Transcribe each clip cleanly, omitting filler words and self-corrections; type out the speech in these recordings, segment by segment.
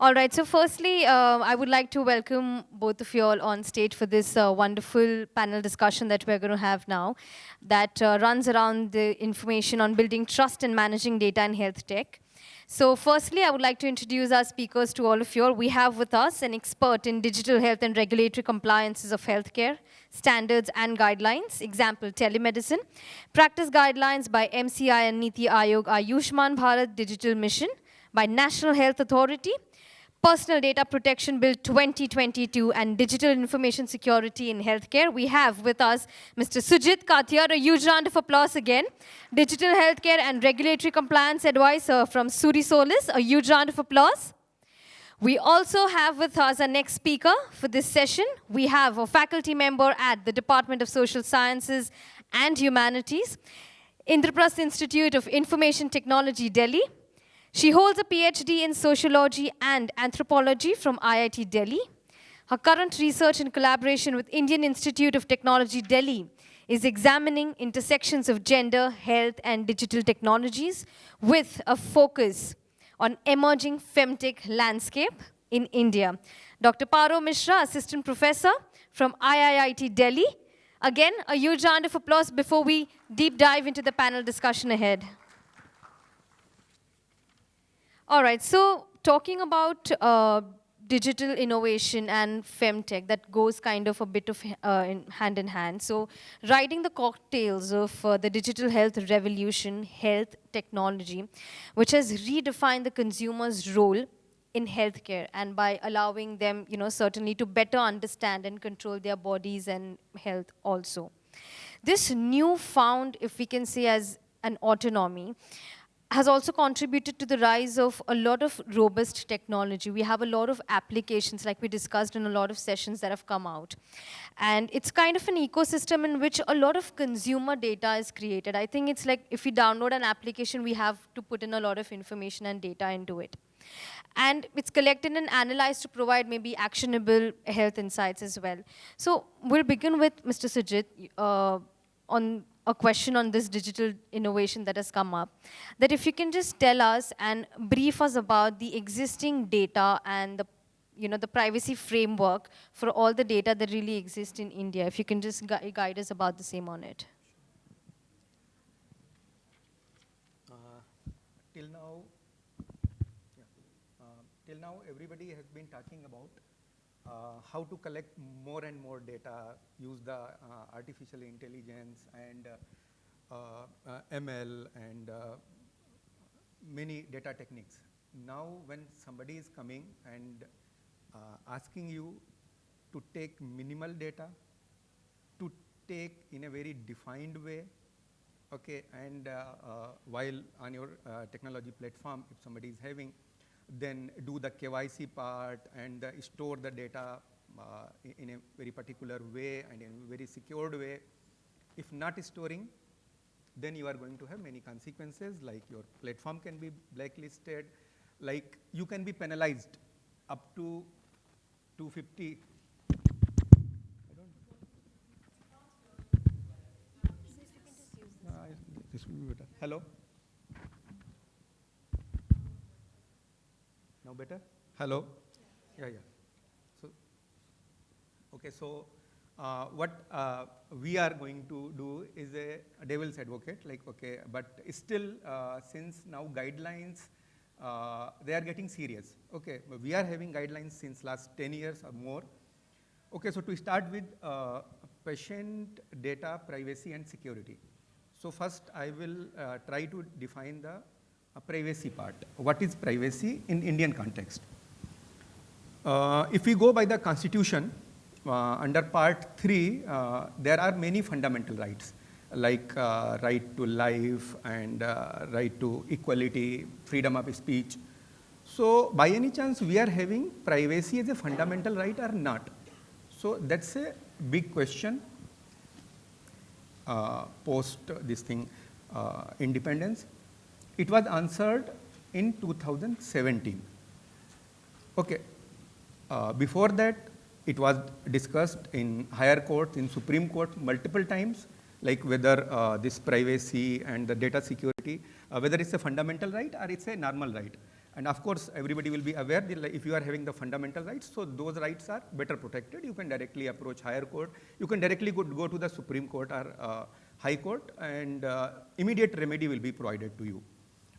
All right, so firstly, I would like to welcome both of you all on stage for this wonderful panel discussion that we're going to have now that runs around the information on building trust and managing data in health tech. So firstly, I would like to introduce our speakers to all of you all. We have with us an expert in digital health and regulatory compliances of healthcare, standards and guidelines, example, telemedicine, practice guidelines by MCI and Niti Aayog, Ayushman Bharat Digital Mission by National Health Authority, Personal Data Protection Bill 2022 and Digital Information Security in Healthcare. We have with us Mr. Sujeet Katiyar, a huge round of applause again. Digital Healthcare and Regulatory Compliance Advisor from Surisolis, a huge round of applause. We also have with us our next speaker for this session. We have a faculty member at the Department of Social Sciences and Humanities, Indraprasth Institute of Information Technology, Delhi. She holds a PhD in sociology and anthropology from IIIT-Delhi. Her current research in collaboration with Indian Institute of Technology, Delhi, is examining intersections of gender, health, and digital technologies with a focus on emerging Femtech landscape in India. Dr. Paro Mishra, Assistant Professor from IIIT-Delhi. Again, a huge round of applause before we deep dive into the panel discussion ahead. All right, so talking about digital innovation and Femtech, that goes kind of a bit of hand in hand. So riding the cocktails of the digital health revolution, health technology, which has redefined the consumer's role in healthcare and by allowing them, certainly to better understand and control their bodies and health also. This newfound, if we can say as an autonomy, has also contributed to the rise of a lot of robust technology. We have a lot of applications, like we discussed in a lot of sessions that have come out. And it's kind of an ecosystem in which a lot of consumer data is created. I think it's like if we download an application, we have to put in a lot of information and data into it. And it's collected and analyzed to provide maybe actionable health insights as well. So we'll begin with Mr. Sujeet on a question on this digital innovation that has come up, that if you can just tell us and brief us about the existing data and the privacy framework for all the data that really exists in India. If you can just guide us about the same on it. Till now, everybody has been talking about how to collect more and more data, use the artificial intelligence and ML and many data techniques. Now, when somebody is coming and asking you to take minimal data, to take in a very defined way, okay, and while on your technology platform, if somebody is having, then do the KYC part and store the data in a very particular way and in a very secured way. If not storing, then you are going to have many consequences, like your platform can be blacklisted, like you can be penalized up to 250. This will be better. Hello? Now better? Hello? Yeah. So, okay, so what we are going to do is a devil's advocate, like, okay, but still, since now guidelines, they are getting serious. Okay, we are having guidelines since last 10 years or more. Okay, so to start with patient data, privacy and security. So first I will try to define the privacy part. What is privacy in Indian context? If we go by the constitution, under part 3, there are many fundamental rights, like right to life and right to equality, freedom of speech. So by any chance we are having privacy as a fundamental right or not? So that's a big question post this thing, independence. It was answered in 2017. Okay, before that, it was discussed in higher courts, in Supreme Court multiple times, like whether this privacy and the data security, whether it's a fundamental right or it's a normal right. And of course, everybody will be aware that like, if you are having the fundamental rights, so those rights are better protected. You can directly approach higher court. You can directly go to the Supreme Court or High Court, and immediate remedy will be provided to you.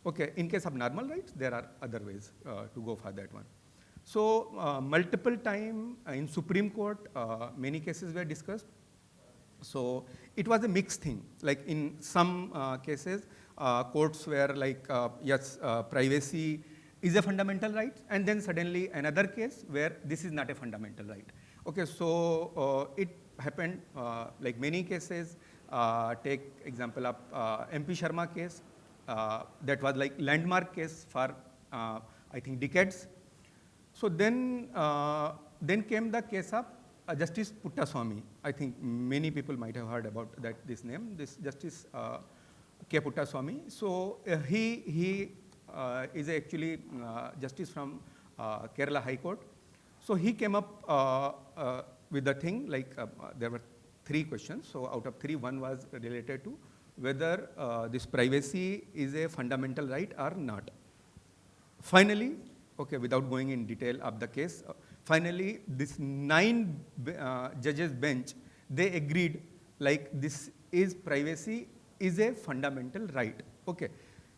Okay, in case of normal rights, there are other ways to go for that one. So multiple time in Supreme Court, many cases were discussed. So it was a mixed thing. Like in some cases, courts were like, yes, privacy is a fundamental right, and then suddenly another case where this is not a fundamental right. Okay, so it happened like many cases. Take example of MP Sharma case. That was like landmark case for I think decades. So then came the case of Justice Puttaswamy. I think many people might have heard about this name, this Justice K. Puttaswamy. So he is actually justice from Kerala High Court. So he came up with the thing like there were 3 questions. So out of 3, 1 was related to whether this privacy is a fundamental right or not. Finally, okay, without going in detail of the case, finally this 9 judges bench, they agreed like this is privacy is a fundamental right. Okay,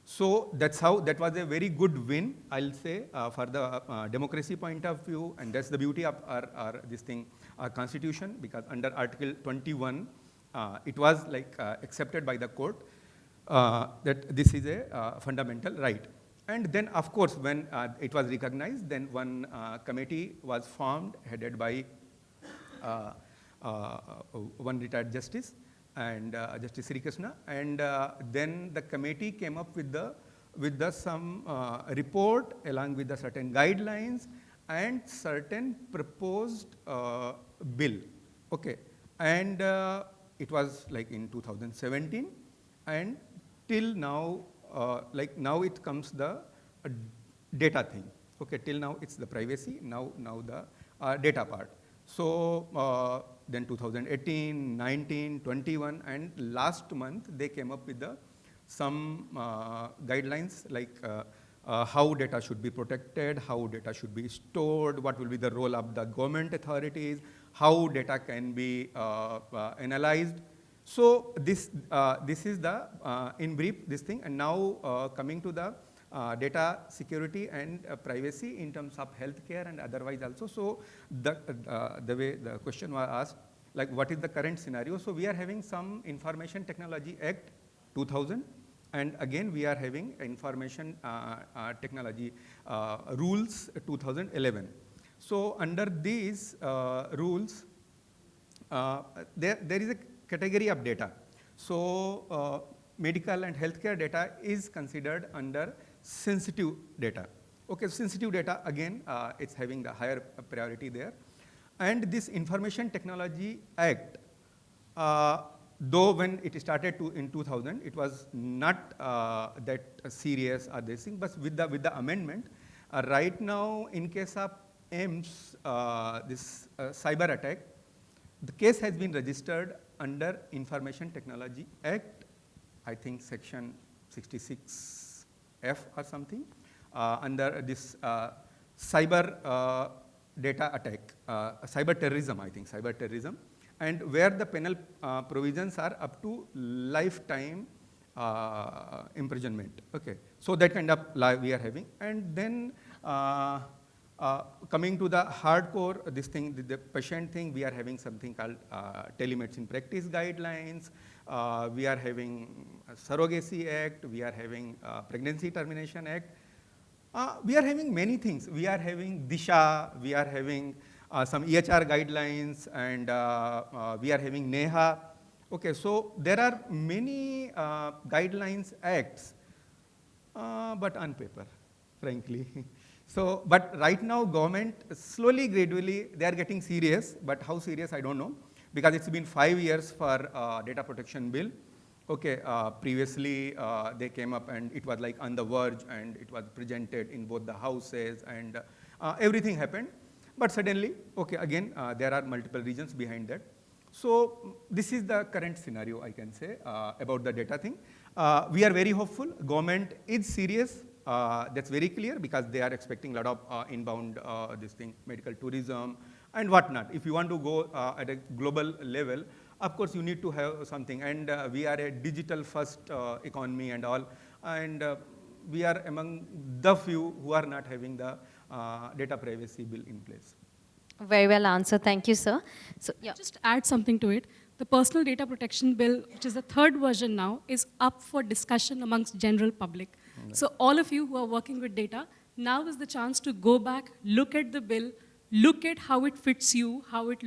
so that's how, that was a very good win, I'll say, for the democracy point of view, and that's the beauty of our this thing, our constitution, because under Article 21, it was like accepted by the court that this is a fundamental right. And then, of course, when it was recognized, then one committee was formed, headed by one retired justice, and Justice Sri Krishna. And then the committee came up with some report along with the certain guidelines and certain proposed bill. Okay, and it was like in 2017, and till now. Like now it comes the data thing. Okay, till now it's the privacy, now the data part. So then 2018, 19, 21, and last month they came up with some guidelines like how data should be protected, how data should be stored, what will be the role of the government authorities, how data can be analyzed. So this is the, in brief, this thing. And now coming to the data security and privacy in terms of healthcare and otherwise also. So the way the question was asked, like what is the current scenario? So we are having some Information Technology Act 2000, and again we are having Information Technology Rules 2011. So under these rules, there is a category of data. So medical and healthcare data is considered under sensitive data. Okay, sensitive data, again, it's having the higher priority there. And this Information Technology Act, though when it started in 2000, it was not that serious or this thing, but with the amendment, right now in case of AIMS, this cyber attack, the case has been registered under Information Technology Act, I think section 66F or something, under this cyber data attack, cyber terrorism, I think, cyber terrorism, and where the penal provisions are up to lifetime imprisonment. Okay, so that kind of law we are having. And then coming to the hardcore, this thing, the patient thing, we are having something called telemedicine practice guidelines. We are having Surrogacy Act. We are having Pregnancy Termination Act. We are having many things. We are having Disha. We are having some EHR guidelines, and we are having NEHA. Okay, so there are many guidelines, acts, but on paper, frankly. So, but right now government slowly, gradually, they are getting serious, but how serious I don't know, because it's been 5 years for data protection bill. Okay, previously they came up and it was like on the verge, and it was presented in both the houses, and everything happened. But suddenly, okay, again, there are multiple reasons behind that. So this is the current scenario, I can say, about the data thing. We are very hopeful. Government is serious. that's very clear because they are expecting a lot of inbound this thing, medical tourism and whatnot. If you want to go at a global level, of course you need to have something. And we are a digital first economy and all. And we are among the few who are not having the data privacy bill in place. Very well answered. Thank you, sir. So, yeah. Just add something to it. The Personal Data Protection Bill, which is the third version now, is up for discussion amongst general public. Right. So all of you who are working with data, now is the chance to go back, look at the bill, look at how it fits you, how it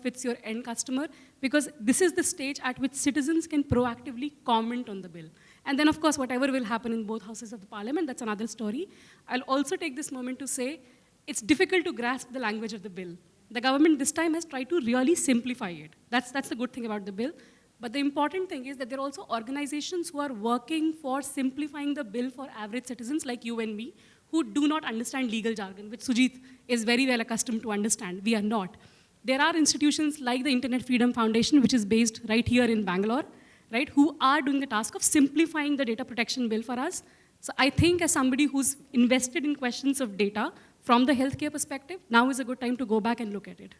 fits your end customer, because this is the stage at which citizens can proactively comment on the bill. And then, of course, whatever will happen in both houses of the parliament, that's another story. I'll also take this moment to say, it's difficult to grasp the language of the bill. The government this time has tried to really simplify it. That's the good thing about the bill. But the important thing is that there are also organizations who are working for simplifying the bill for average citizens like you and me, who do not understand legal jargon, which Sujeet is very well accustomed to understand. We are not. There are institutions like the Internet Freedom Foundation, which is based right here in Bangalore, right, who are doing the task of simplifying the data protection bill for us. So I think as somebody who's invested in questions of data, from the healthcare perspective, now is a good time to go back and look at it.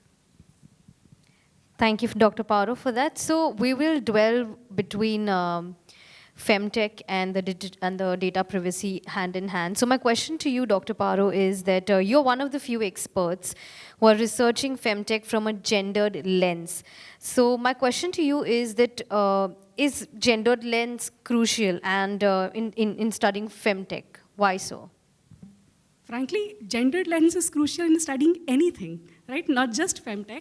Thank you, Dr. Paro, for that. So we will dwell between Femtech and the data privacy hand in hand. So my question to you, Dr. Paro, is that you're one of the few experts who are researching Femtech from a gendered lens. So my question to you is that is gendered lens crucial and in studying Femtech? Why so? Frankly, gendered lens is crucial in studying anything, right? Not just Femtech.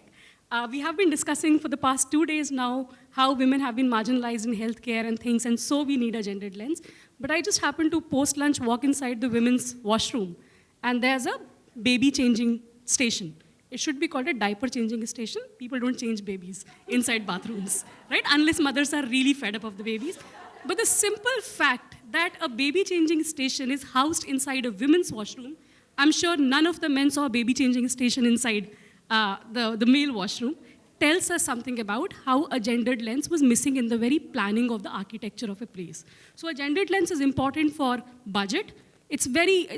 We have been discussing for the past 2 days now how women have been marginalized in healthcare and things, and so we need a gendered lens. But I just happened to post-lunch walk inside the women's washroom, and there's a baby changing station. It should be called a diaper changing station. People don't change babies inside bathrooms, right? Unless mothers are really fed up of the babies. But the simple fact that a baby changing station is housed inside a women's washroom, I'm sure none of the men saw a baby changing station inside the male washroom, tells us something about how a gendered lens was missing in the very planning of the architecture of a place. So a gendered lens is important for budget. It's very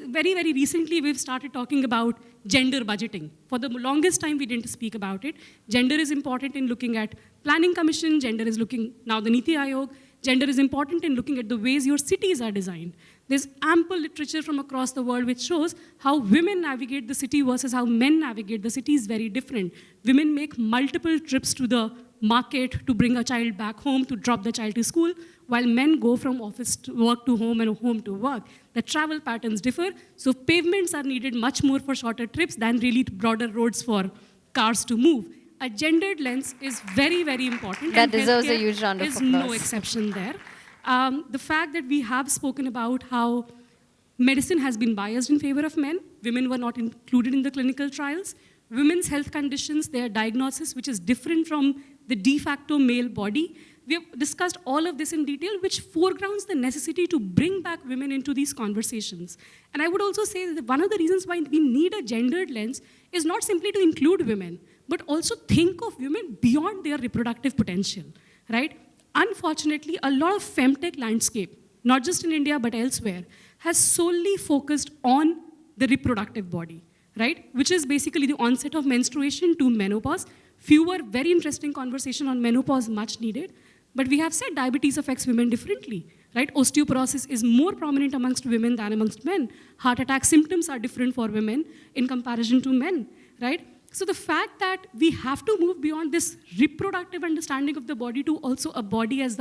recently we've started talking about gender budgeting. For the longest time we didn't speak about it. Gender is important in looking at planning commission, gender is looking, now the Niti Aayog, gender is important in looking at the ways your cities are designed. There's ample literature from across the world which shows how women navigate the city versus how men navigate the city is very different. Women make multiple trips to the market to bring a child back home, to drop the child to school, while men go from office to work to home and home to work. The travel patterns differ, so pavements are needed much more for shorter trips than really broader roads for cars to move. A gendered lens is very, very important. That deserves a huge round of applause. There's no exception there. The fact that we have spoken about how medicine has been biased in favor of men, women were not included in the clinical trials, women's health conditions, their diagnosis, which is different from the de facto male body. We have discussed all of this in detail, which foregrounds the necessity to bring back women into these conversations. And I would also say that one of the reasons why we need a gendered lens is not simply to include women, but also think of women beyond their reproductive potential, right? Unfortunately, a lot of Femtech landscape, not just in India, but elsewhere, has solely focused on the reproductive body, right? Which is basically the onset of menstruation to menopause. Fewer very interesting conversation on menopause, much needed. But we have said diabetes affects women differently, right? Osteoporosis is more prominent amongst women than amongst men. Heart attack symptoms are different for women in comparison to men, right? So the fact that we have to move beyond this reproductive understanding of the body to also a body as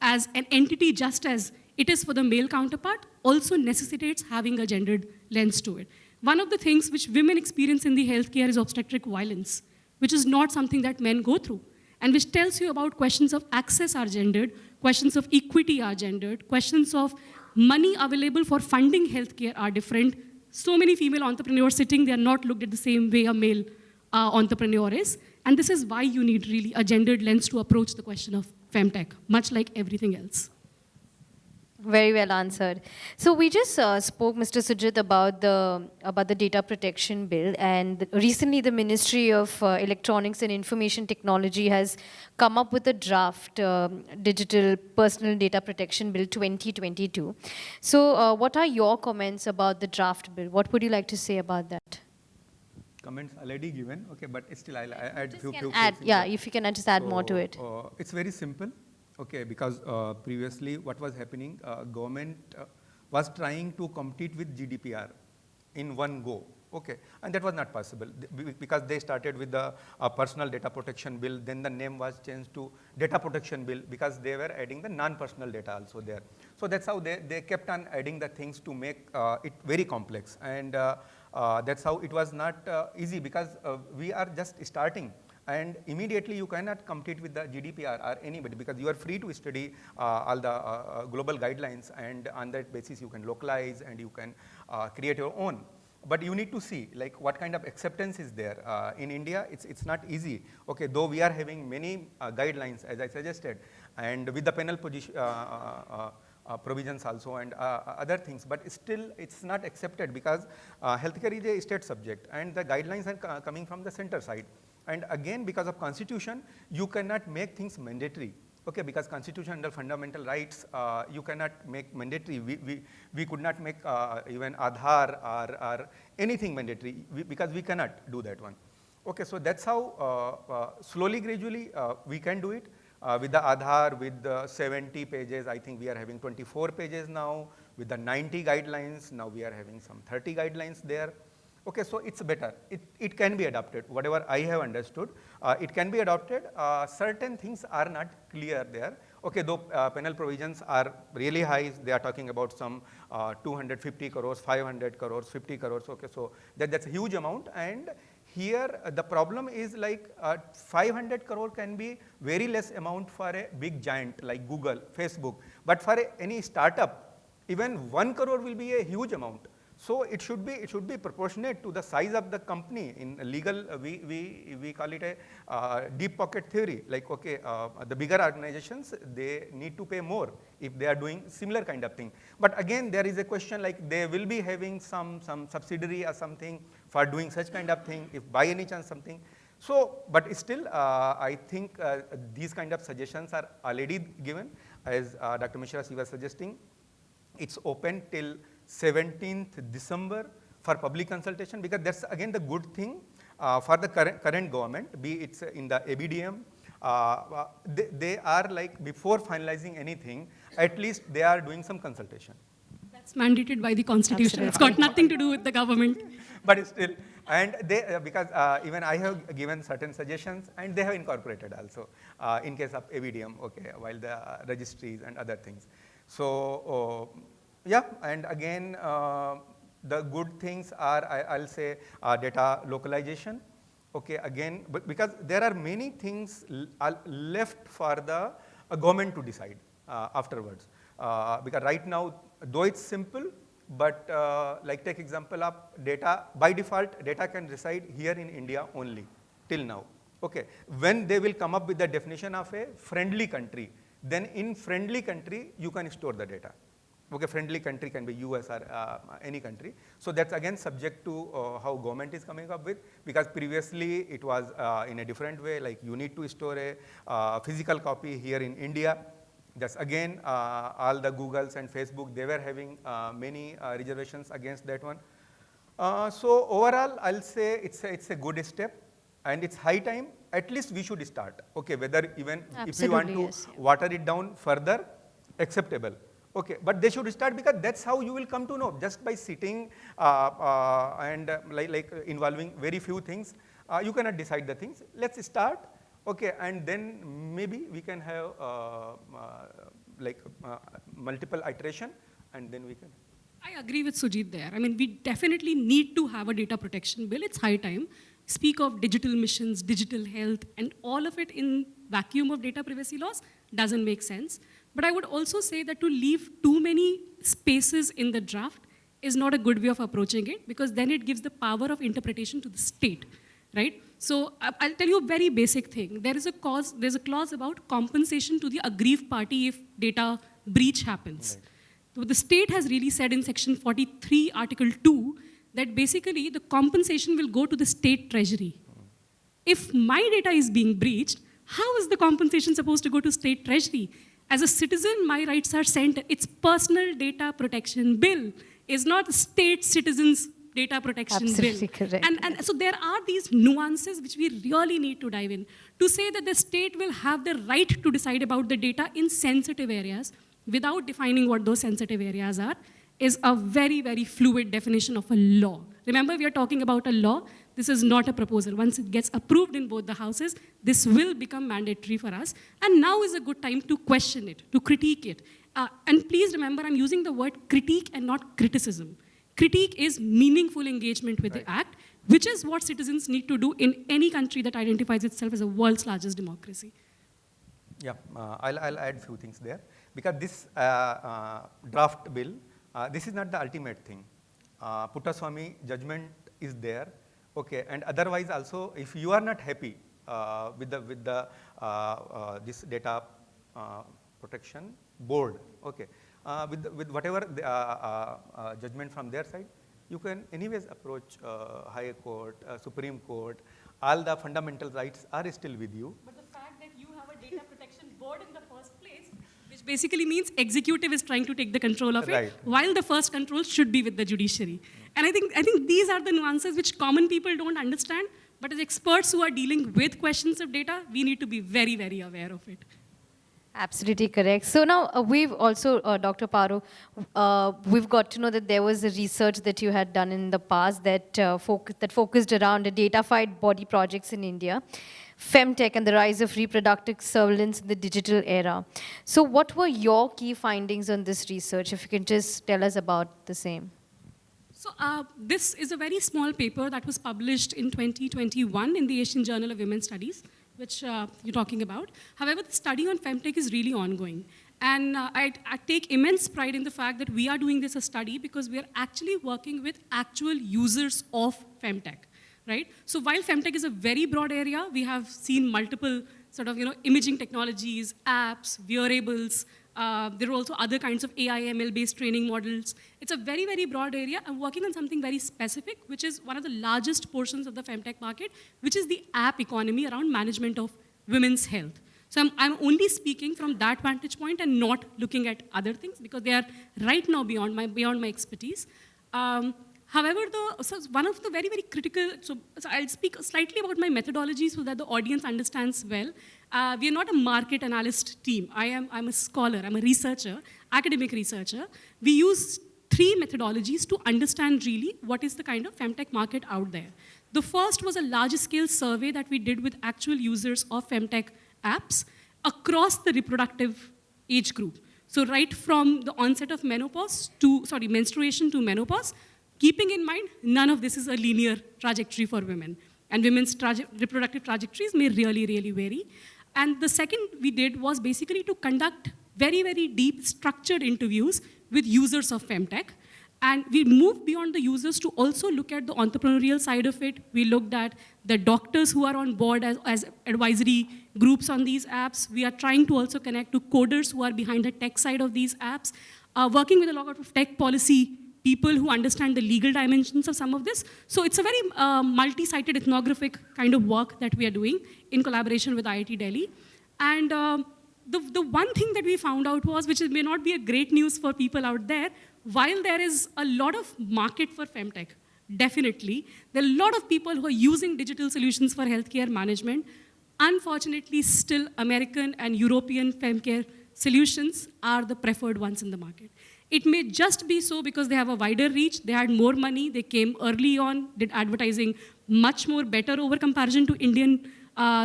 an entity just as it is for the male counterpart also necessitates having a gendered lens to it. One of the things which women experience in the healthcare is obstetric violence, which is not something that men go through, and which tells you about questions of access are gendered, questions of equity are gendered, questions of money available for funding healthcare are different. So many female entrepreneurs sitting, they are not looked at the same way a male entrepreneur is. And this is why you need really a gendered lens to approach the question of Femtech, much like everything else. Very well answered. So we just spoke, Mr. Sujit, about the data protection bill, and recently the Ministry of Electronics and Information Technology has come up with a draft Digital Personal Data Protection Bill 2022. So what are your comments about the draft bill? What would you like to say about that? Comments already given, okay, but still I'll add Just few can things add, yeah, there. if you can just add more to it. It's very simple, okay, because previously what was happening, government was trying to compete with GDPR in one go, okay, and that was not possible because they started with the personal data protection bill, then the name was changed to data protection bill because they were adding the non-personal data also there. So that's how they kept on adding the things to make it very complex, and that's how it was not easy because we are just starting, and immediately you cannot compete with the GDPR or anybody because you are free to study all the global guidelines, and on that basis you can localize and you can create your own. But you need to see like what kind of acceptance is there. In India, it's not easy. Okay, though we are having many guidelines as I suggested, and with the penal position, provisions also and other things, but still it's not accepted because healthcare is a state subject and the guidelines are coming from the center side. And again, because of constitution, you cannot make things mandatory. Okay, because constitution under fundamental rights, you cannot make mandatory. We could not make even Aadhaar or anything mandatory because we cannot do that one. Okay, so that's how slowly, gradually we can do it. With the Aadhaar, with the 70 pages, I think we are having 24 pages now. With the 90 guidelines, now we are having some 30 guidelines there. Okay, so it's better. It can be adopted. Whatever I have understood, it can be adopted. Certain things are not clear there. Okay, though penal provisions are really high. They are talking about some 250 crores, 500 crores, 50 crores. Okay, so that's a huge amount. And here the problem is like 500 crore can be very less amount for a big giant like Google, Facebook. But for any startup, even 1 crore will be a huge amount. So it should be proportionate to the size of the company. In legal, we call it a deep pocket theory. Like, okay, the bigger organizations, they need to pay more if they are doing similar kind of thing. But again, there is a question like they will be having some subsidiary or something for doing such kind of thing, if by any chance something. So, but still, I think these kind of suggestions are already given, as Dr. Mishra was suggesting. It's open till 17th December for public consultation, because that's again the good thing for the current government, be it's in the ABDM, they are like before finalizing anything, at least they are doing some consultation. That's mandated by the constitution. Absolutely. It's got nothing to do with the government. But still, and they, because even I have given certain suggestions and they have incorporated also in case of ABDM, okay, while the registries and other things. So, yeah, and again, the good things are, I'll say, data localization. Okay, again, but because there are many things left for the government to decide afterwards. Because right now, though it's simple, but like take example of data, by default, data can reside here in India only, till now. Okay, when they will come up with the definition of a friendly country, then in friendly country, you can store the data. Okay, friendly country can be US or any country. So that's again subject to how government is coming up with, because previously it was in a different way, like you need to store a physical copy here in India. That's again, all the Googles and Facebook, they were having many reservations against that one. So overall, I'll say it's a good step, and it's high time, at least we should start. Okay, whether even if we want to yes, yeah. water it down further, acceptable. Okay, but they should start, because that's how you will come to know, just by sitting and like involving very few things, you cannot decide the things. Let's start, okay, and then maybe we can have multiple iteration, and then we can. I agree with Sujeet there. I mean, we definitely need to have a data protection bill. It's high time. Speak of digital missions, digital health, and all of it in vacuum of data privacy laws doesn't make sense. But I would also say that to leave too many spaces in the draft is not a good way of approaching it, because then it gives the power of interpretation to the state, right? So I'll tell you a very basic thing. There's a clause about compensation to the aggrieved party if data breach happens. Right. The state has really said in section 43, article 2, that basically the compensation will go to the state treasury. If my data is being breached, how is the compensation supposed to go to state treasury? As a citizen, my rights are sent. It's personal data protection bill. It's not the state citizens data protection Absolutely bill. correct. And so there are these nuances which we really need to dive in. To say that the state will have the right to decide about the data in sensitive areas without defining what those sensitive areas are is a very, very fluid definition of a law. Remember, we are talking about a law. This is not a proposal. Once it gets approved in both the houses, this will become mandatory for us. And now is a good time to question it, to critique it. And please remember, I'm using the word critique and not criticism. Critique is meaningful engagement with the act, which is what citizens need to do in any country that identifies itself as the world's largest democracy. Yeah, I'll add few things there. Because this draft bill, this is not the ultimate thing. Puttaswamy judgment is there, okay, and otherwise also, if you are not happy with this data protection board, okay, with whatever the, judgment from their side, you can anyways approach High Court, Supreme Court. All the fundamental rights are still with you. But the fact that you have a data protection board in the first place, which basically means executive is trying to take the control of it, while the first control should be with the judiciary. And I think these are the nuances which common people don't understand, but as experts who are dealing with questions of data, we need to be very, very aware of it. Absolutely correct. So now we've also, Dr. Paro, we've got to know that there was a research that you had done in the past that, focused around datafied body projects in India, Femtech and the rise of reproductive surveillance in the digital era. So what were your key findings on this research? If you can just tell us about the same. So this is a very small paper that was published in 2021 in the Asian Journal of Women's Studies, which you're talking about. However, the study on Femtech is really ongoing. And I take immense pride in the fact that we are doing this a study because we are actually working with actual users of Femtech, right? So while Femtech is a very broad area, we have seen multiple sort of imaging technologies, apps, wearables. There are also other kinds of AI, ML-based training models. It's a very, very broad area. I'm working on something very specific, which is one of the largest portions of the Femtech market, which is the app economy around management of women's health. So I'm only speaking from that vantage point and not looking at other things because they are right now beyond my expertise. However, so one of the very, very critical, so I'll speak slightly about my methodology so that the audience understands well. We are not a market analyst team. I'm a scholar, I'm a researcher, academic researcher. We use 3 methodologies to understand really what is the kind of Femtech market out there. The first was a large scale survey that we did with actual users of Femtech apps across the reproductive age group. So right from the onset of menstruation to menopause, keeping in mind, none of this is a linear trajectory for women. And women's reproductive trajectories may really, really vary. And the second we did was basically to conduct very, very deep, structured interviews with users of Femtech. And we moved beyond the users to also look at the entrepreneurial side of it. We looked at the doctors who are on board as advisory groups on these apps. We are trying to also connect to coders who are behind the tech side of these apps, working with a lot of tech policy people who understand the legal dimensions of some of this. So it's a very multi-sided ethnographic kind of work that we are doing in collaboration with IIT-Delhi. And the one thing that we found out was, which may not be a great news for people out there, while there is a lot of market for Femtech, definitely, there are a lot of people who are using digital solutions for healthcare management. Unfortunately, still American and European femcare solutions are the preferred ones in the market. It may just be so because they have a wider reach, they had more money, they came early on, did advertising much more better over comparison to Indian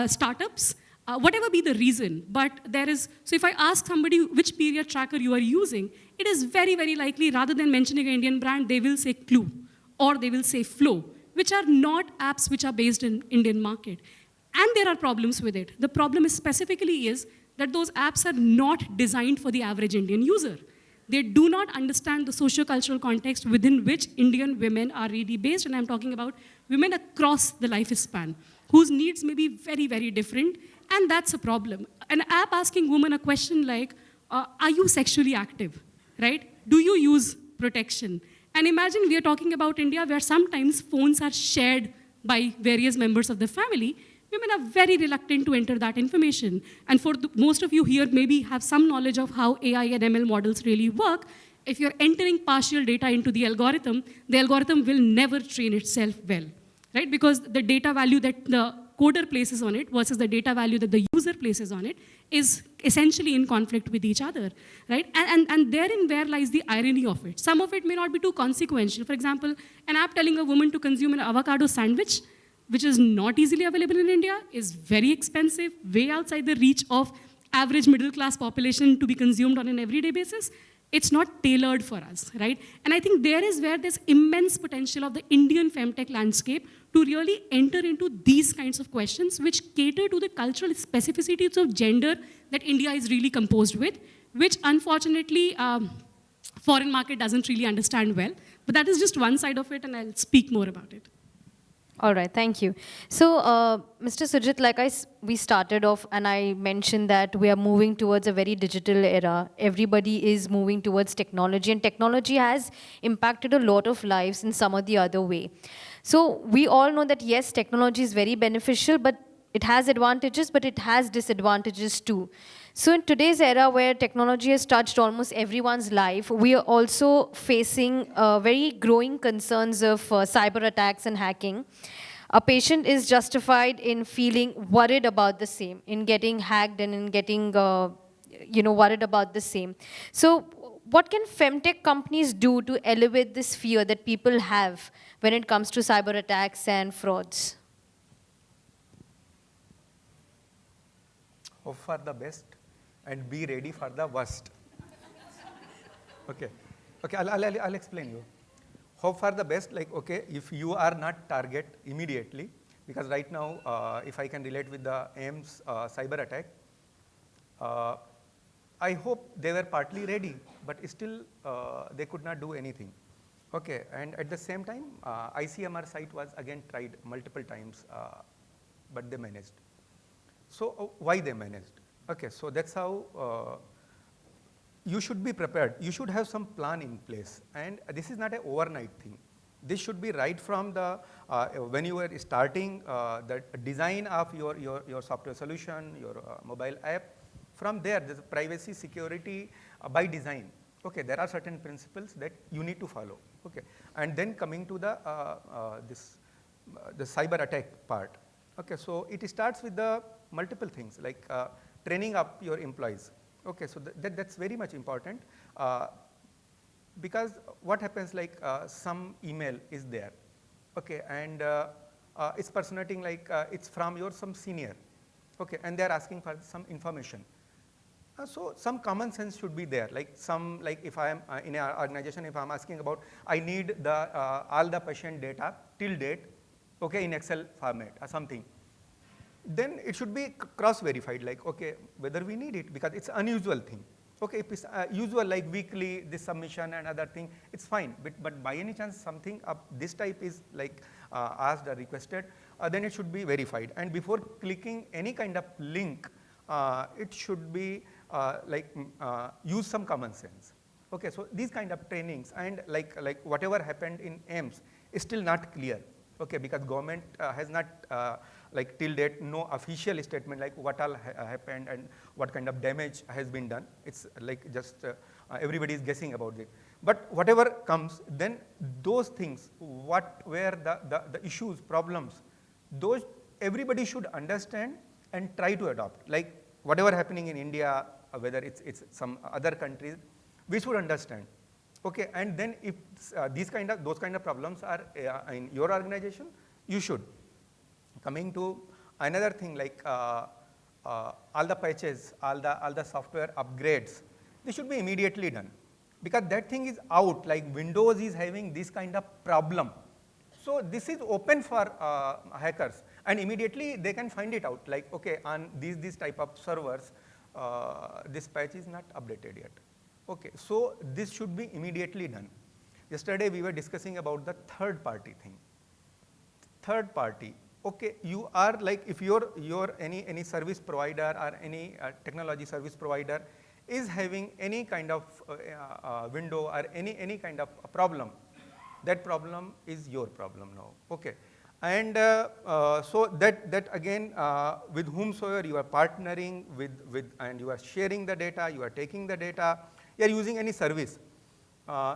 startups. Whatever be the reason, but there is, so if I ask somebody which period tracker you are using, it is very, very likely rather than mentioning an Indian brand, they will say Clue or they will say Flow, which are not apps which are based in Indian market. And there are problems with it. The problem is specifically is that those apps are not designed for the average Indian user. They do not understand the socio-cultural context within which Indian women are really based, and I'm talking about women across the lifespan, whose needs may be very, very different, and that's a problem. An app asking women a question like, are you sexually active, right? do you use protection? And imagine we are talking about India where sometimes phones are shared by various members of the family. Women are very reluctant to enter that information. And for most of you here maybe have some knowledge of how AI and ML models really work. If you're entering partial data into the algorithm will never train itself well, right? Because the data value that the coder places on it versus the data value that the user places on it is essentially in conflict with each other, right? And therein where lies the irony of it. Some of it may not be too consequential. For example, an app telling a woman to consume an avocado sandwich, which is not easily available in India, is very expensive, way outside the reach of average middle class population to be consumed on an everyday basis. It's not tailored for us, right? And I think there is where there's immense potential of the Indian femtech landscape to really enter into these kinds of questions which cater to the cultural specificities of gender that India is really composed with, which unfortunately foreign market doesn't really understand well. But that is just one side of it, and I'll speak more about it. All right, thank you. So, Mr. Sujit, like we started off and I mentioned that we are moving towards a very digital era. Everybody is moving towards technology, and technology has impacted a lot of lives in some or the other way. So we all know that yes, technology is very beneficial, but it has advantages, but it has disadvantages too. So in today's era where technology has touched almost everyone's life, we are also facing very growing concerns of cyber attacks and hacking. A patient is justified in feeling worried about the same, in getting hacked and in getting worried about the same. So what can femtech companies do to elevate this fear that people have when it comes to cyber attacks and frauds? Hope for the best and be ready for the worst. Okay, I'll explain you. Hope for the best, like, okay, if you are not target immediately, because right now, if I can relate with the AIMS cyber attack, I hope they were partly ready, but still they could not do anything. Okay, and at the same time, ICMR site was again tried multiple times, but they managed. So why they managed? Okay, so that's how you should be prepared. You should have some plan in place, and this is not an overnight thing. This should be right from the when you were starting the design of your software solution, your mobile app. From there, there's privacy, security by design. Okay, there are certain principles that you need to follow. Okay, and then coming to the the cyber attack part. Okay, so it starts with the multiple things like training up your employees. Okay, so that's very much important because what happens like some email is there, okay, and it's personating like it's from your some senior, okay, and they're asking for some information. So some common sense should be there, like some, like if I am in an organization, if I'm asking about, I need the all the patient data till date, okay, in Excel format or something, then it should be cross-verified, like, okay, whether we need it, because it's unusual thing. Okay, if it's usual, like weekly, this submission and other thing, it's fine. But by any chance, something of this type is like asked or requested, then it should be verified. And before clicking any kind of link, it should be use some common sense. Okay, so these kind of trainings and like whatever happened in AIMS is still not clear. Okay, because government has not like till date no official statement like what all happened and what kind of damage has been done. It's like just everybody is guessing about it. But whatever comes, then those things, what were the issues, problems, those everybody should understand and try to adopt. Like whatever happening in India, whether it's some other countries, we should understand. Okay, and then if those kind of problems are in your organization, you should. Coming to another thing like all the patches, all the software upgrades, they should be immediately done because that thing is out. Like Windows is having this kind of problem, so this is open for hackers, and immediately they can find it out. Like okay, on these type of servers, this patch is not updated yet. Okay, so this should be immediately done. Yesterday we were discussing about the third party thing. Third party, okay, you are like if you're any service provider or any technology service provider, is having any kind of window or any kind of a problem, that problem is your problem now, okay? And so that again, with whomsoever you are partnering with and you are sharing the data, you are taking the data, you are using any service,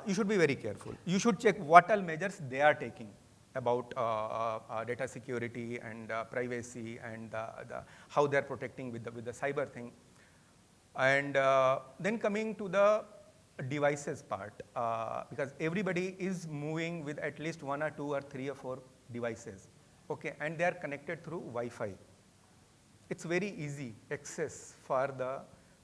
you should be very careful. You should check what all measures they are taking about data security and privacy and how they are protecting with the cyber thing. And then coming to the devices part, because everybody is moving with at least 1 or 2 or 3 or 4 devices, okay, and they are connected through Wi-Fi. It's very easy access for the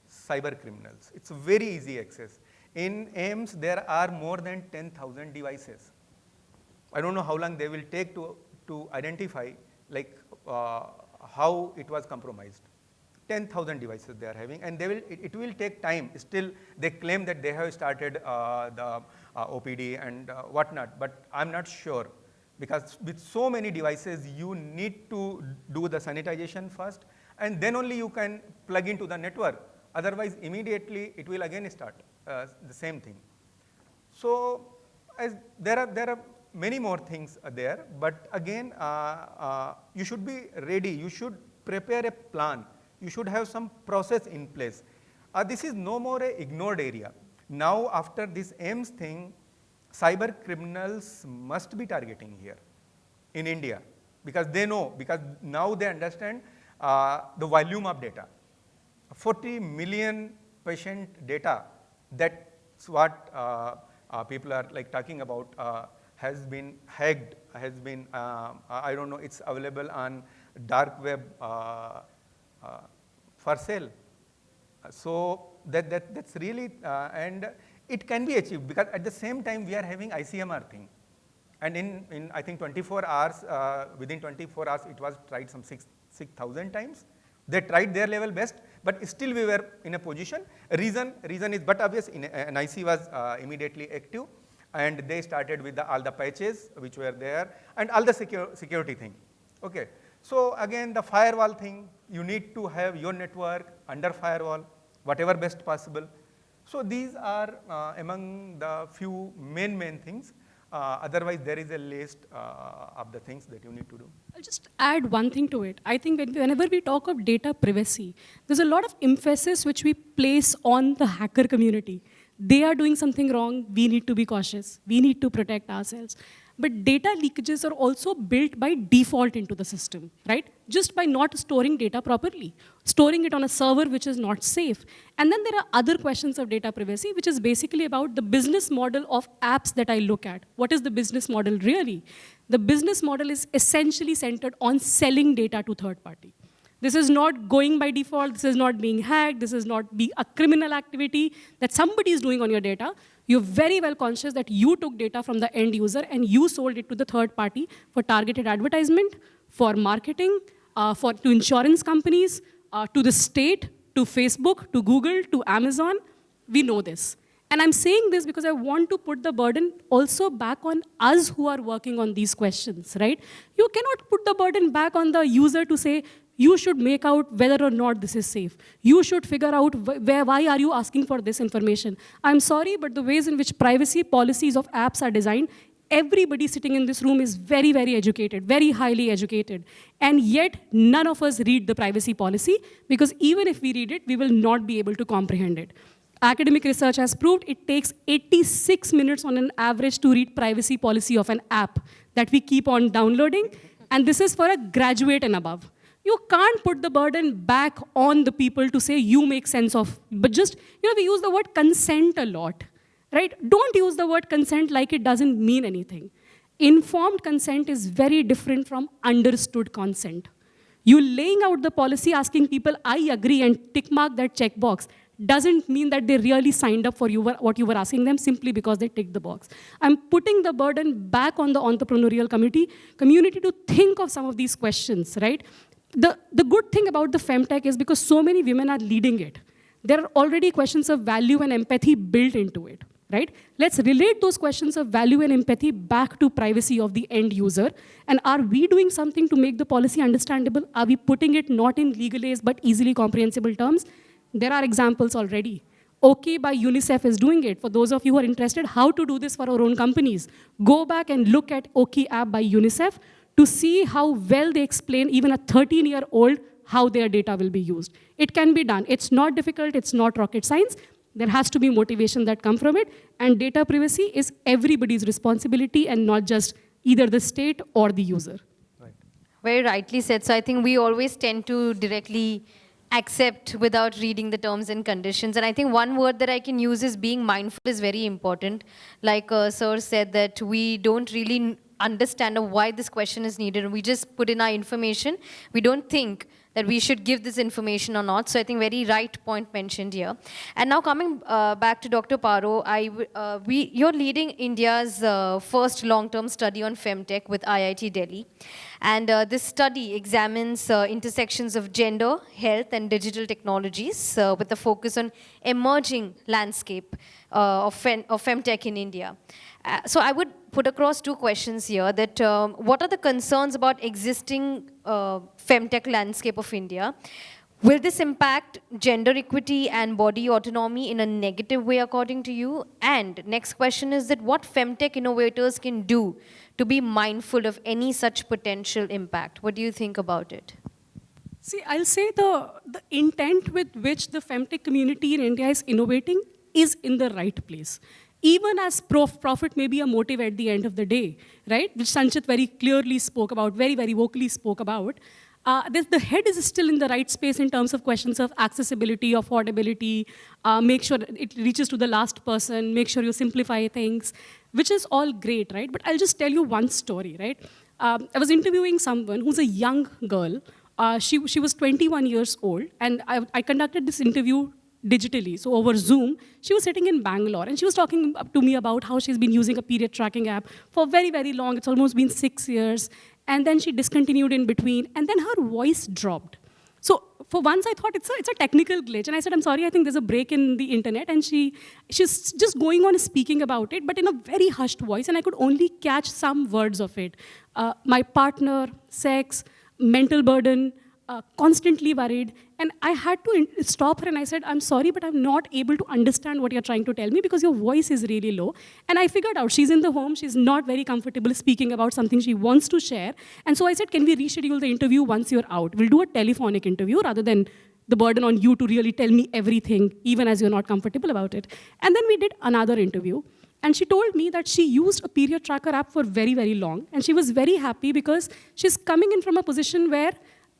cyber criminals. It's very easy access. In AIMS, there are more than 10,000 devices. I don't know how long they will take to identify like how it was compromised. 10,000 devices they are having, and it will take time. Still, they claim that they have started the OPD and whatnot, but I'm not sure, because with so many devices, you need to do the sanitization first, and then only you can plug into the network. Otherwise, immediately it will again start the same thing. So, there are many more things there, but again, you should be ready. You should prepare a plan. You should have some process in place. This is no more an ignored area. Now, after this AIMS thing, cyber criminals must be targeting here in India, because they know, because now they understand the volume of data. 40 million patient data, that's what people are like talking about, has been hacked, has been, I don't know, it's available on dark web for sale. So that's really, and it can be achieved, because at the same time we are having ICMR thing. And in I think 24 hours, within 24 hours, it was tried some 6,000 times. They tried their level best, but still we were in a position. Reason is, but obvious, an IC was immediately active, and they started with all the patches which were there, and all the security thing, okay. So again, the firewall thing, you need to have your network under firewall, whatever best possible. So these are among the few main things. Otherwise, there is a list of the things that you need to do. I'll just add one thing to it. I think whenever we talk of data privacy, there's a lot of emphasis which we place on the hacker community. They are doing something wrong, we need to be cautious, we need to protect ourselves. But data leakages are also built by default into the system, right? Just by not storing data properly, storing it on a server which is not safe. And then there are other questions of data privacy, which is basically about the business model of apps that I look at. What is the business model really? The business model is essentially centered on selling data to third party. This is not going by default, this is not being hacked, this is not being a criminal activity that somebody is doing on your data. You're very well conscious that you took data from the end user and you sold it to the third party for targeted advertisement, for marketing, to insurance companies, to the state, to Facebook, to Google, to Amazon. We know this. And I'm saying this because I want to put the burden also back on us who are working on these questions, right? You cannot put the burden back on the user to say, you should make out whether or not this is safe. You should figure out why are you asking for this information. I'm sorry, but the ways in which privacy policies of apps are designed, everybody sitting in this room is very, very educated, very highly educated. And yet, none of us read the privacy policy, because even if we read it, we will not be able to comprehend it. Academic research has proved it takes 86 minutes on an average to read privacy policy of an app that we keep on downloading. And this is for a graduate and above. You can't put the burden back on the people to say you make sense of, but just, we use the word consent a lot, right? Don't use the word consent like it doesn't mean anything. Informed consent is very different from understood consent. You laying out the policy asking people, I agree, and tick mark that checkbox doesn't mean that they really signed up for what you were asking them simply because they ticked the box. I'm putting the burden back on the entrepreneurial community to think of some of these questions, right? The good thing about the Femtech is because so many women are leading it, there are already questions of value and empathy built into it, right? Let's relate those questions of value and empathy back to privacy of the end user. And are we doing something to make the policy understandable? Are we putting it not in legalese but easily comprehensible terms? There are examples already. OK by UNICEF is doing it. For those of you who are interested how to do this for our own companies, go back and look at OK app by UNICEF to see how well they explain even a 13-year-old how their data will be used. It can be done. It's not difficult. It's not rocket science. There has to be motivation that come from it. And data privacy is everybody's responsibility and not just either the state or the user. Right. Very rightly said. So I think we always tend to directly accept without reading the terms and conditions. And I think one word that I can use is being mindful is very important. Like Sir said, that we don't really understand why this question is needed. We just put in our information. We don't think that we should give this information or not. So I think very right point mentioned here. And now coming back to Dr. Paro, you're leading India's first long-term study on Femtech with IIT-Delhi. And this study examines intersections of gender, health, and digital technologies with a focus on emerging landscape of Femtech in India. So I would put across two questions here, that what are the concerns about existing Femtech landscape of India? Will this impact gender equity and body autonomy in a negative way according to you? And next question is that what Femtech innovators can do to be mindful of any such potential impact? What do you think about it? See, I'll say the intent with which the Femtech community in India is innovating is in the right place. Even as profit may be a motive at the end of the day, right? Which Sanchit very clearly spoke about, very, very vocally spoke about. The head is still in the right space in terms of questions of accessibility, affordability, make sure it reaches to the last person, make sure you simplify things, which is all great, right? But I'll just tell you one story, right? I was interviewing someone who's a young girl. She was 21 years old, and I conducted this interview digitally, so over Zoom. She was sitting in Bangalore, and she was talking to me about how she's been using a period tracking app for very, very long. It's almost been 6 years. And then she discontinued in between, and then her voice dropped. So for once, I thought it's a technical glitch. And I said, I'm sorry, I think there's a break in the internet. And she's just going on speaking about it, but in a very hushed voice, and I could only catch some words of it. My partner, sex, mental burden, constantly worried. And I had to stop her, and I said, I'm sorry, but I'm not able to understand what you're trying to tell me because your voice is really low. And I figured out she's in the home, she's not very comfortable speaking about something she wants to share. And so I said, can we reschedule the interview once you're out? We'll do a telephonic interview rather than the burden on you to really tell me everything, even as you're not comfortable about it. And then we did another interview. And she told me that she used a period tracker app for very, very long. And she was very happy because she's coming in from a position where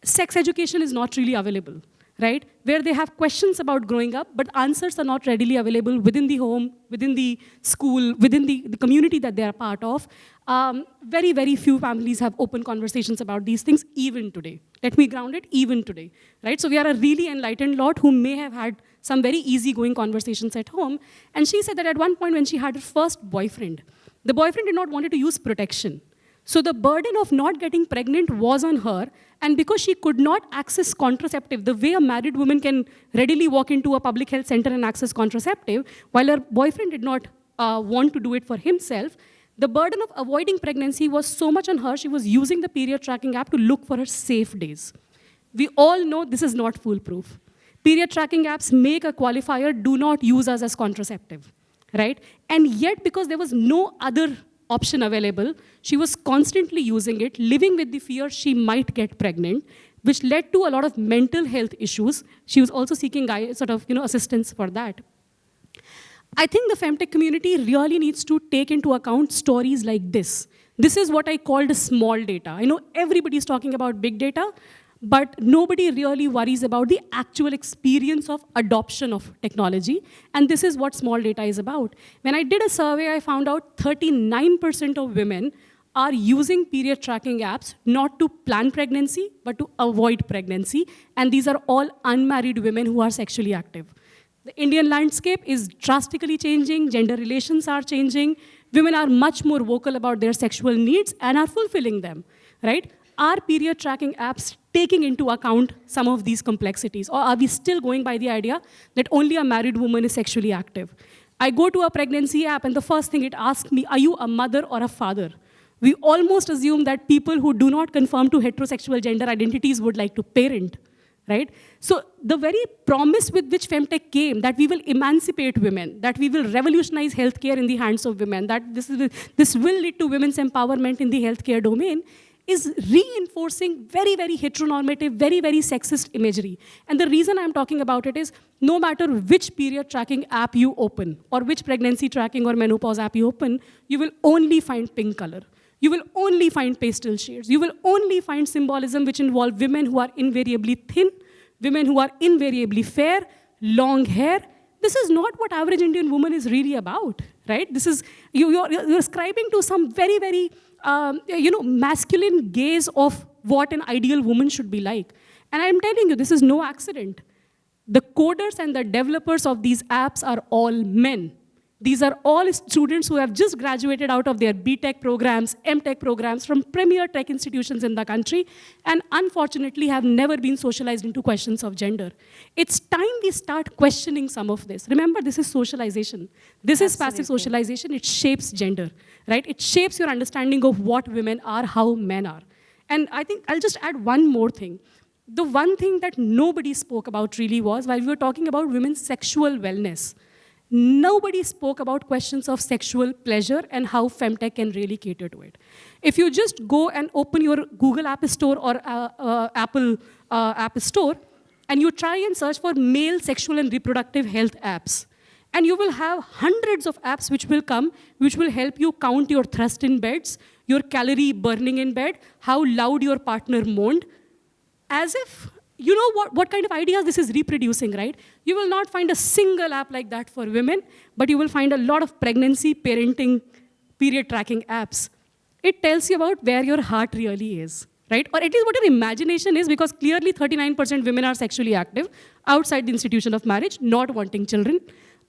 sex education is not really available, right? Where they have questions about growing up, but answers are not readily available within the home, within the school, within the community that they are part of. Very, very few families have open conversations about these things even today. Let me ground it, even today, right? So we are a really enlightened lot who may have had some very easygoing conversations at home. And she said that at one point when she had her first boyfriend, the boyfriend did not want to use protection. So the burden of not getting pregnant was on her, and because she could not access contraceptive, the way a married woman can readily walk into a public health center and access contraceptive, while her boyfriend did not want to do it for himself, the burden of avoiding pregnancy was so much on her, she was using the period tracking app to look for her safe days. We all know this is not foolproof. Period tracking apps make a qualifier, do not use us as contraceptive, right? And yet, because there was no other option available, she was constantly using it, living with the fear she might get pregnant, which led to a lot of mental health issues. She was also seeking assistance for that. I think the Femtech community really needs to take into account stories like this. This is what I called small data. I know everybody's talking about big data, but nobody really worries about the actual experience of adoption of technology. And this is what small data is about. When I did a survey, I found out 39% of women are using period tracking apps not to plan pregnancy, but to avoid pregnancy. And these are all unmarried women who are sexually active. The Indian landscape is drastically changing. Gender relations are changing. Women are much more vocal about their sexual needs and are fulfilling them, right? Are period tracking apps taking into account some of these complexities? Or are we still going by the idea that only a married woman is sexually active? I go to a pregnancy app, and the first thing it asks me, are you a mother or a father? We almost assume that people who do not conform to heterosexual gender identities would like to parent, right? So the very promise with which Femtech came, that we will emancipate women, that we will revolutionize healthcare in the hands of women, that this will lead to women's empowerment in the healthcare domain, is reinforcing very, very heteronormative, very, very sexist imagery. And the reason I'm talking about it is, no matter which period tracking app you open, or which pregnancy tracking or menopause app you open, you will only find pink color. You will only find pastel shades. You will only find symbolism which involve women who are invariably thin, women who are invariably fair, long hair. This is not what average Indian woman is really about, right? This is, you're ascribing to some very, very masculine gaze of what an ideal woman should be like. And I'm telling you, this is no accident. The coders and the developers of these apps are all men. These are all students who have just graduated out of their B.Tech programs, M.Tech programs from premier tech institutions in the country, and unfortunately have never been socialized into questions of gender. It's time we start questioning some of this. Remember, this is socialization. This is passive socialization. It shapes gender, right? It shapes your understanding of what women are, how men are. And I think I'll just add one more thing. The one thing that nobody spoke about really was, while we were talking about women's sexual wellness, nobody spoke about questions of sexual pleasure and how Femtech can really cater to it. If you just go and open your Google App Store or Apple App Store, and you try and search for male sexual and reproductive health apps, and you will have hundreds of apps which will come, which will help you count your thrust in beds, your calorie burning in bed, how loud your partner moaned, as if, you know what kind of ideas this is reproducing, right? You will not find a single app like that for women, but you will find a lot of pregnancy, parenting, period tracking apps. It tells you about where your heart really is, right? Or at least what your imagination is, because clearly 39% women are sexually active outside the institution of marriage, not wanting children.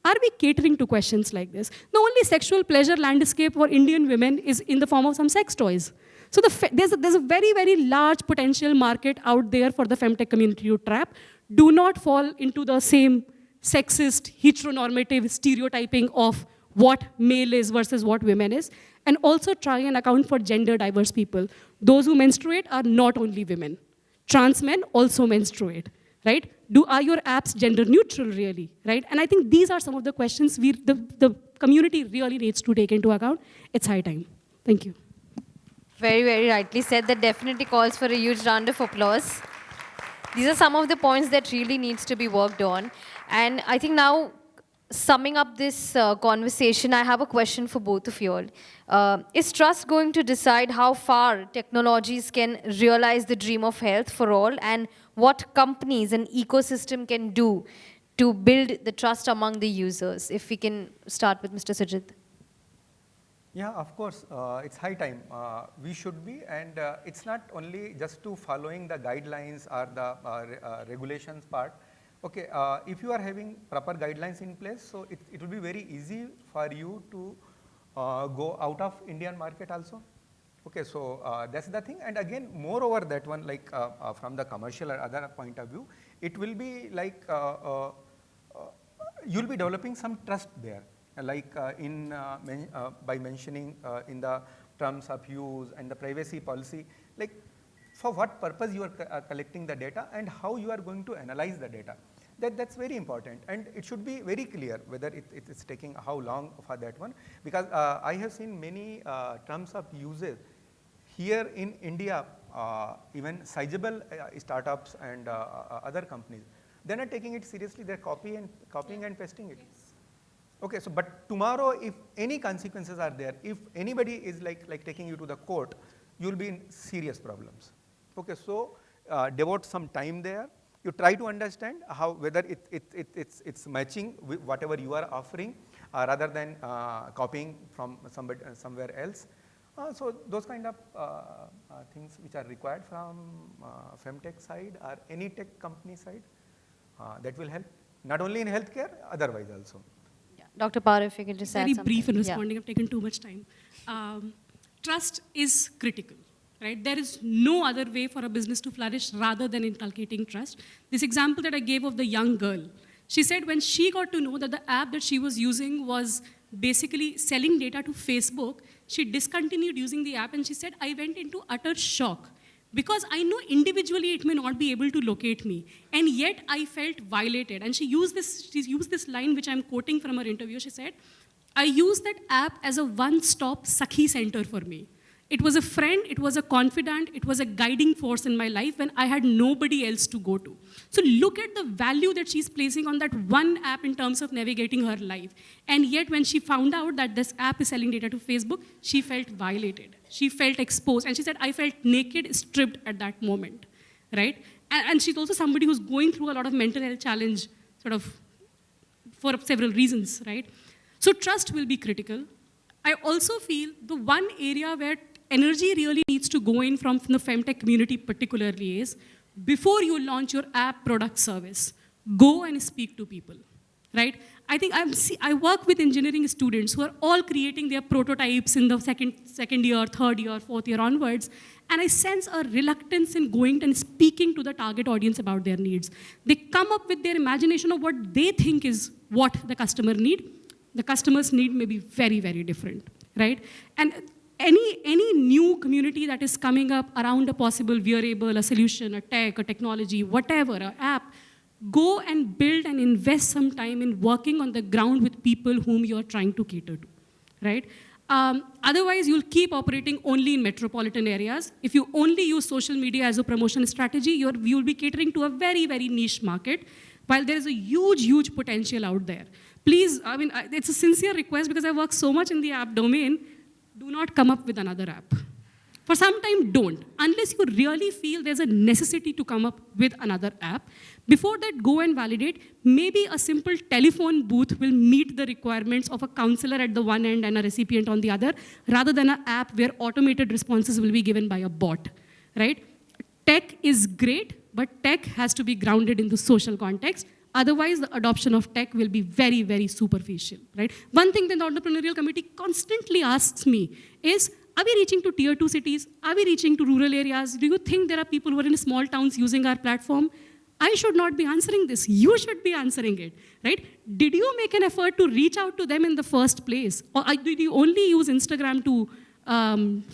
Are we catering to questions like this? The only sexual pleasure landscape for Indian women is in the form of some sex toys. So there's a very, very large potential market out there for the Femtech community to trap. Do not fall into the same sexist, heteronormative stereotyping of what male is versus what women is. And also try and account for gender diverse people. Those who menstruate are not only women. Trans men also menstruate, right? Are your apps gender neutral really, right? And I think these are some of the questions the community really needs to take into account. It's high time. Thank you. Very, very rightly said. That definitely calls for a huge round of applause. These are some of the points that really needs to be worked on. And I think now, summing up this conversation, I have a question for both of you all. Is trust going to decide how far technologies can realize the dream of health for all, and what companies and ecosystem can do to build the trust among the users? If we can start with Mr. Sujeet. Yeah, of course, it's high time. We should be, and it's not only just to following the guidelines or the regulations part. Okay, if you are having proper guidelines in place, so it will be very easy for you to go out of Indian market also. Okay, so that's the thing. And again, moreover that one, like from the commercial or other point of view, it will be like you'll be developing some trust there. Like by mentioning in the terms of use and the privacy policy, like for what purpose you are collecting the data and how you are going to analyze the data. That's very important, and it should be very clear whether it is taking how long for that one, because I have seen many terms of uses here in India, even sizable startups and other companies, they're not taking it seriously, they're copying and pasting it. Yes. Okay, so but tomorrow if any consequences are there, if anybody is like taking you to the court, you'll be in serious problems. Okay, so devote some time there. You try to understand how whether it's matching with whatever you are offering, rather than copying from somewhere else. So those kind of things which are required from Femtech side or any tech company side, that will help not only in healthcare, otherwise also. Dr. Paro, if you can just add something. Very brief in responding, I've taken too much time. Trust is critical, right? There is no other way for a business to flourish rather than inculcating trust. This example that I gave of the young girl, she said when she got to know that the app that she was using was basically selling data to Facebook, she discontinued using the app and she said, I went into utter shock because I know individually it may not be able to locate me. And yet I felt violated. And she used this line, which I'm quoting from her interview. She said, I use that app as a one-stop Sakhi center for me. It was a friend, it was a confidant, it was a guiding force in my life when I had nobody else to go to. So look at the value that she's placing on that one app in terms of navigating her life. And yet when she found out that this app is selling data to Facebook, she felt violated. She felt exposed. And she said, I felt naked, stripped at that moment, right? And she's also somebody who's going through a lot of mental health challenge, sort of, for several reasons, right? So trust will be critical. I also feel the one area where energy really needs to go in from the Femtech community particularly is, before you launch your app, product, service, go and speak to people, right? I think I work with engineering students who are all creating their prototypes in the second year, third year, fourth year onwards, and I sense a reluctance in going and speaking to the target audience about their needs. They come up with their imagination of what they think is what the customer need. The customer's need may be very, very different, right? And any new community that is coming up around a possible wearable, a solution, a tech, a technology, whatever, an app, go and build and invest some time in working on the ground with people whom you're trying to cater to, right? Otherwise, you'll keep operating only in metropolitan areas. If you only use social media as a promotion strategy, you'll be catering to a very, very niche market, while there is a huge, huge potential out there. Please, I mean, it's a sincere request because I work so much in the app domain, do not come up with another app. For some time, don't. Unless you really feel there's a necessity to come up with another app. Before that, go and validate. Maybe a simple telephone booth will meet the requirements of a counselor at the one end and a recipient on the other, rather than an app where automated responses will be given by a bot, right? Tech is great, but tech has to be grounded in the social context. Otherwise, the adoption of tech will be very, very superficial, right? One thing that the entrepreneurial committee constantly asks me is, are we reaching to tier 2 cities? Are we reaching to rural areas? Do you think there are people who are in small towns using our platform? I should not be answering this. You should be answering it, right? Did you make an effort to reach out to them in the first place? Or did you only use Instagram to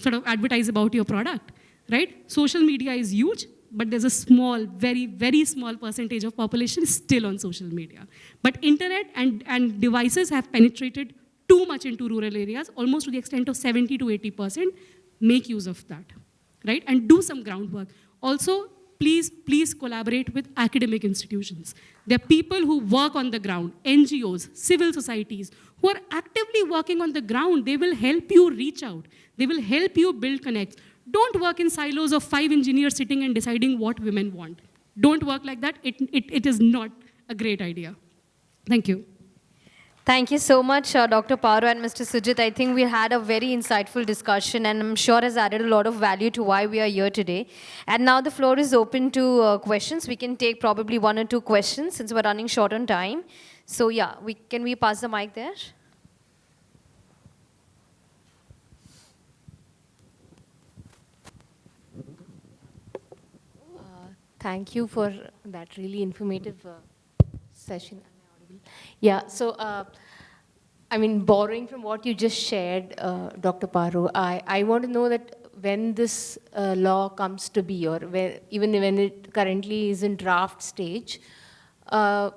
sort of advertise about your product, right? Social media is huge, but there's a small, very, very small percentage of population still on social media. But internet and devices have penetrated too much into rural areas, almost to the extent of 70 to 80%. Make use of that, right? And do some groundwork. Also, please collaborate with academic institutions. There are people who work on the ground, NGOs, civil societies, who are actively working on the ground. They will help you reach out. They will help you build connects. Don't work in silos of 5 engineers sitting and deciding what women want. Don't work like that. It is not a great idea. Thank you. Thank you so much, Dr. Paro and Mr. Sujeet. I think we had a very insightful discussion, and I'm sure has added a lot of value to why we are here today. And now the floor is open to questions. We can take probably 1 or 2 questions since we're running short on time. So yeah, can we pass the mic there? Thank you for that really informative session. Am I audible? Yeah, so I mean, borrowing from what you just shared, Dr. Paro, I want to know that when this law comes to be, or even when it currently is in draft stage, I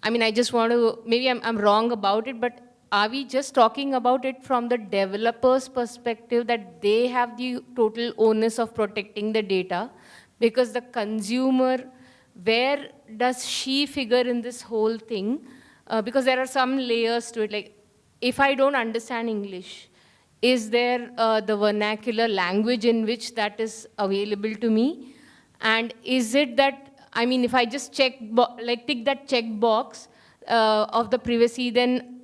mean, I just want to, maybe I'm wrong about it, but are we just talking about it from the developer's perspective that they have the total onus of protecting the data? Because the consumer, where does she figure in this whole thing? Because there are some layers to it. Like, if I don't understand English, is there the vernacular language in which that is available to me? And is it that, I mean, if I just tick that check box of the privacy, then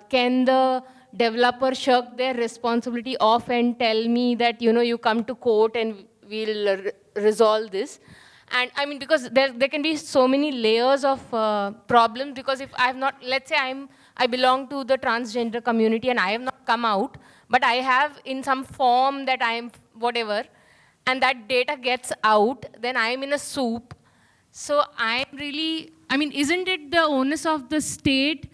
can the developer shirk their responsibility off and tell me that, you know, you come to court and we'll resolve this? And I mean, because there can be so many layers of problems, because if I have not, let's say I belong to the transgender community and I have not come out, but I have in some form that I am whatever, and that data gets out, then I am in a soup. So I'm really, I mean, isn't it the onus of the state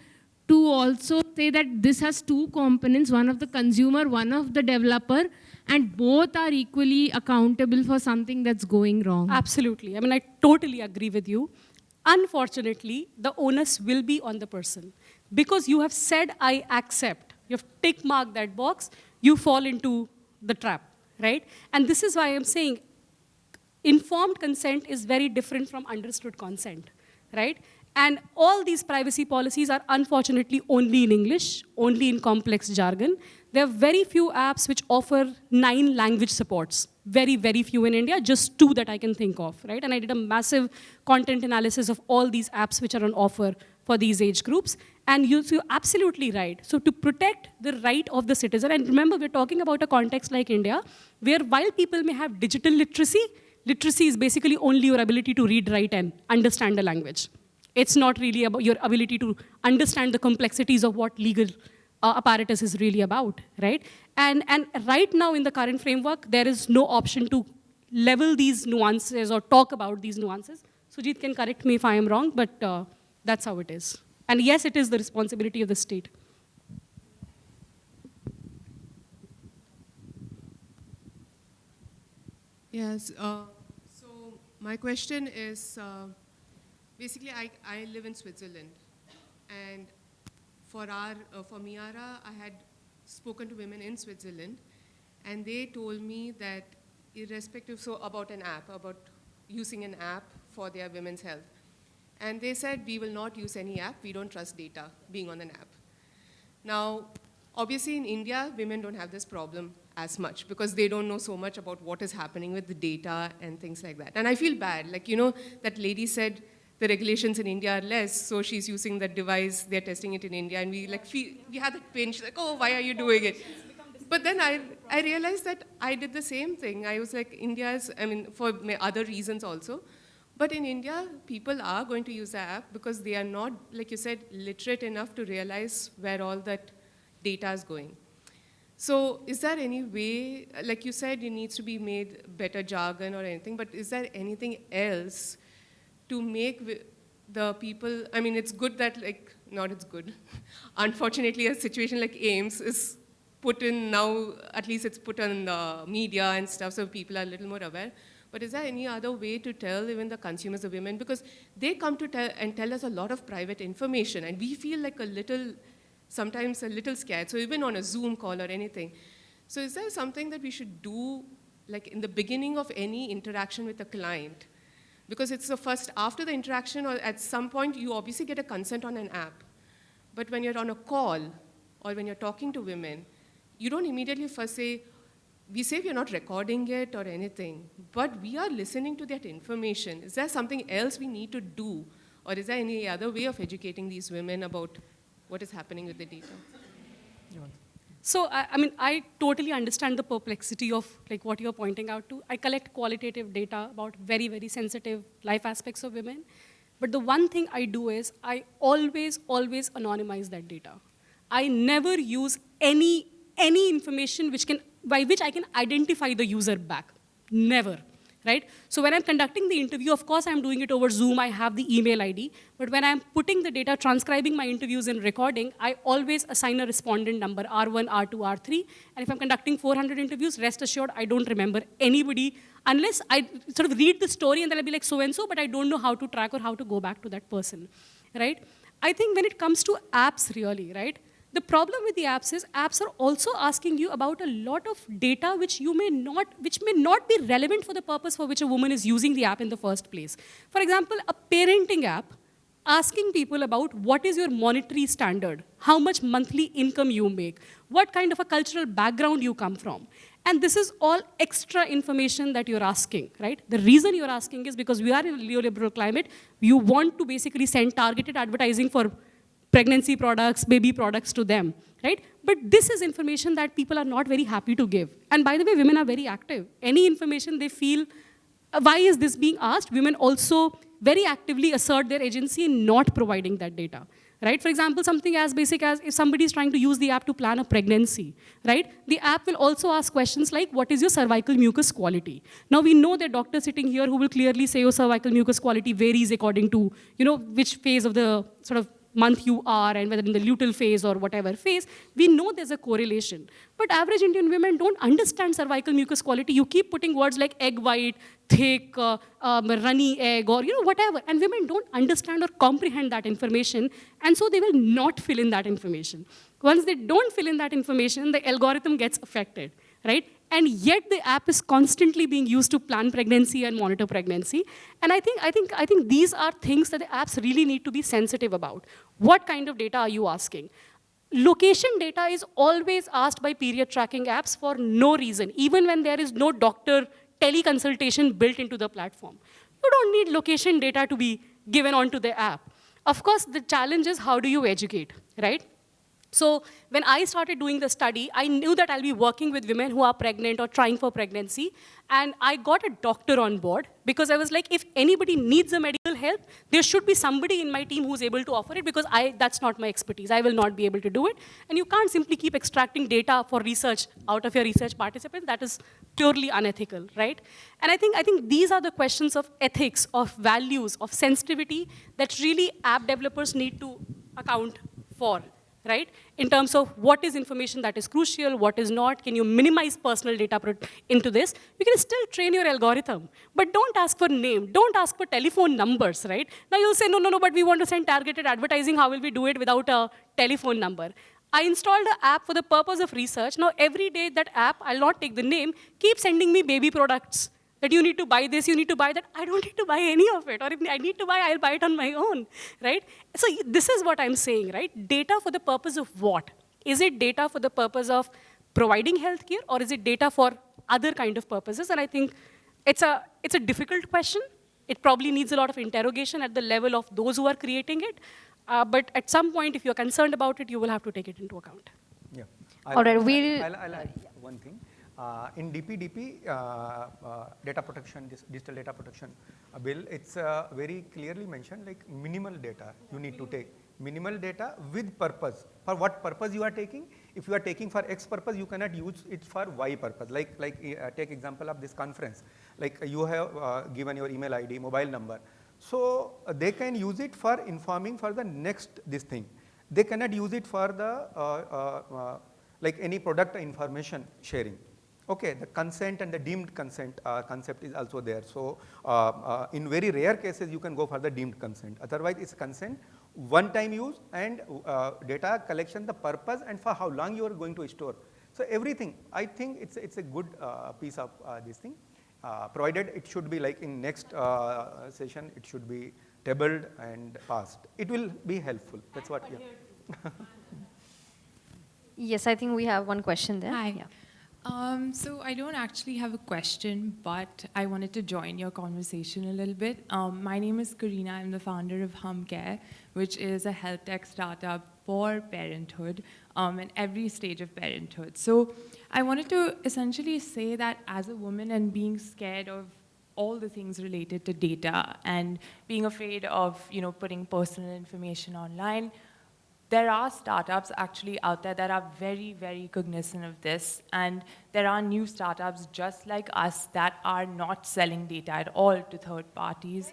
to also say that this has two components, one of the consumer, one of the developer, and both are equally accountable for something that's going wrong. Absolutely. I mean, I totally agree with you. Unfortunately, the onus will be on the person. Because you have said, I accept, you have tick marked that box, you fall into the trap, right? And this is why I'm saying informed consent is very different from understood consent, right? And all these privacy policies are unfortunately only in English, only in complex jargon. There are very few apps which offer 9 language supports. Very, very few in India, just 2 that I can think of, right? And I did a massive content analysis of all these apps which are on offer for these age groups. And you're absolutely right. So to protect the right of the citizen, and remember, we're talking about a context like India, where while people may have digital literacy, literacy is basically only your ability to read, write, and understand the language. It's not really about your ability to understand the complexities of what legal apparatus is really about, right? And right now in the current framework, there is no option to level these nuances or talk about these nuances. Sujeet can correct me if I am wrong, but that's how it is. And yes, it is the responsibility of the state. Yes, so my question is, basically I live in Switzerland, and for Miara, I had spoken to women in Switzerland, and they told me that irrespective, so about an app, about using an app for their women's health. And they said, we will not use any app, we don't trust data being on an app. Now, obviously in India, women don't have this problem as much because they don't know so much about what is happening with the data and things like that. And I feel bad, like, you know, that lady said the regulations in India are less, so she's using that device, they're testing it in India, and we like feel, we had that pain, she's like, oh, why are you doing it? But then I realized that I did the same thing. I was like, India's, I mean, for other reasons also. But in India, people are going to use the app because they are not, like you said, literate enough to realize where all that data is going. So is there any way, like you said, it needs to be made better jargon or anything, but is there anything else to make the people, I mean, it's good that, like, not it's good. Unfortunately, a situation like AIMS is put in now, at least it's put on the media and stuff, so people are a little more aware. But is there any other way to tell even the consumers, the women, because they come to tell us a lot of private information, and we feel like a little, sometimes a little scared, so even on a Zoom call or anything. So is there something that we should do, like in the beginning of any interaction with a client? Because it's the first, after the interaction, or at some point, you obviously get a consent on an app. But when you're on a call, or when you're talking to women, you don't immediately first say, we say we're not recording it or anything, but we are listening to that information. Is there something else we need to do? Or is there any other way of educating these women about what is happening with the data? So, I mean, I totally understand the perplexity of like what you're pointing out to. I collect qualitative data about very, very sensitive life aspects of women. But the one thing I do is I always, always anonymize that data. I never use any information by which I can identify the user back. Never. Right? So when I'm conducting the interview, of course I'm doing it over Zoom, I have the email ID, but when I'm putting the data, transcribing my interviews and recording, I always assign a respondent number, R1, R2, R3, and if I'm conducting 400 interviews, rest assured I don't remember anybody, unless I sort of read the story and then I'll be like so-and-so, but I don't know how to track or how to go back to that person, right? I think when it comes to apps really, right, the problem with the apps is apps are also asking you about a lot of data which may not be relevant for the purpose for which a woman is using the app in the first place. For example, a parenting app asking people about what is your monetary standard, how much monthly income you make, what kind of a cultural background you come from. And this is all extra information that you're asking, right? The reason you're asking is because we are in a neoliberal climate. You want to basically send targeted advertising for pregnancy products, baby products to them, right? But this is information that people are not very happy to give. And by the way, women are very active. Any information they feel, why is this being asked? Women also very actively assert their agency in not providing that data, right? For example, something as basic as if somebody is trying to use the app to plan a pregnancy, right? The app will also ask questions like, what is your cervical mucus quality? Now we know that doctors sitting here who will clearly say your cervical mucus quality varies according to, you know, which phase of the sort of month you are and whether in the luteal phase or whatever phase, we know there's a correlation. But average Indian women don't understand cervical mucus quality. You keep putting words like egg white, thick, runny egg, or whatever. And women don't understand or comprehend that information, and so they will not fill in that information. Once they don't fill in that information, the algorithm gets affected, right? And yet the app is constantly being used to plan pregnancy and monitor pregnancy. And I think these are things that the apps really need to be sensitive about. What kind of data are you asking? Location data is always asked by period tracking apps for no reason, even when there is no doctor teleconsultation built into the platform. You don't need location data to be given onto the app. Of course, the challenge is how do you educate, right? So when I started doing the study, I knew that I'll be working with women who are pregnant or trying for pregnancy. And I got a doctor on board because I was like, if anybody needs a medical help, there should be somebody in my team who's able to offer it because that's not my expertise. I will not be able to do it. And you can't simply keep extracting data for research out of your research participants. That is purely unethical, right? And I think these are the questions of ethics, of values, of sensitivity that really app developers need to account for, right? In terms of what is information that is crucial, what is not, can you minimize personal data into this? You can still train your algorithm, but don't ask for name, don't ask for telephone numbers, right? Now you'll say, no, but we want to send targeted advertising, how will we do it without a telephone number? I installed an app for the purpose of research. Now every day that app, I'll not take the name, keep sending me baby products. That you need to buy this, you need to buy that. I don't need to buy any of it. Or if I need to buy, I'll buy it on my own, right? So this is what I'm saying, right? Data for the purpose of what? Is it data for the purpose of providing healthcare, or is it data for other kind of purposes? And I think it's a difficult question. It probably needs a lot of interrogation at the level of those who are creating it. But at some point, if you're concerned about it, you will have to take it into account. Yeah. All right, I'll add one thing. In DPDP, data protection, digital data protection bill, it's very clearly mentioned like minimal data you need to take. Minimal data with purpose. For what purpose you are taking? If you are taking for X purpose, you cannot use it for Y purpose. Like take example of this conference. Like you have given your email ID, mobile number. So they can use it for informing for the next this thing. They cannot use it for the like any product information sharing. Okay, the consent and the deemed consent concept is also there. So in very rare cases, you can go for the deemed consent. Otherwise, it's consent, one-time use, and data collection, the purpose, and for how long you are going to store. So everything, I think it's a good piece of this thing. Provided it should be like in next session, it should be tabled and passed. It will be helpful. That's what. Yeah. Yes, I think we have one question there. Hi. Yeah. So I don't actually have a question, but I wanted to join your conversation a little bit. My name is Karina. I'm the founder of HumCare, which is a health tech startup for parenthood and every stage of parenthood. So I wanted to essentially say that as a woman and being scared of all the things related to data and being afraid of putting personal information online, there are startups actually out there that are very, very cognizant of this. And there are new startups just like us that are not selling data at all to third parties.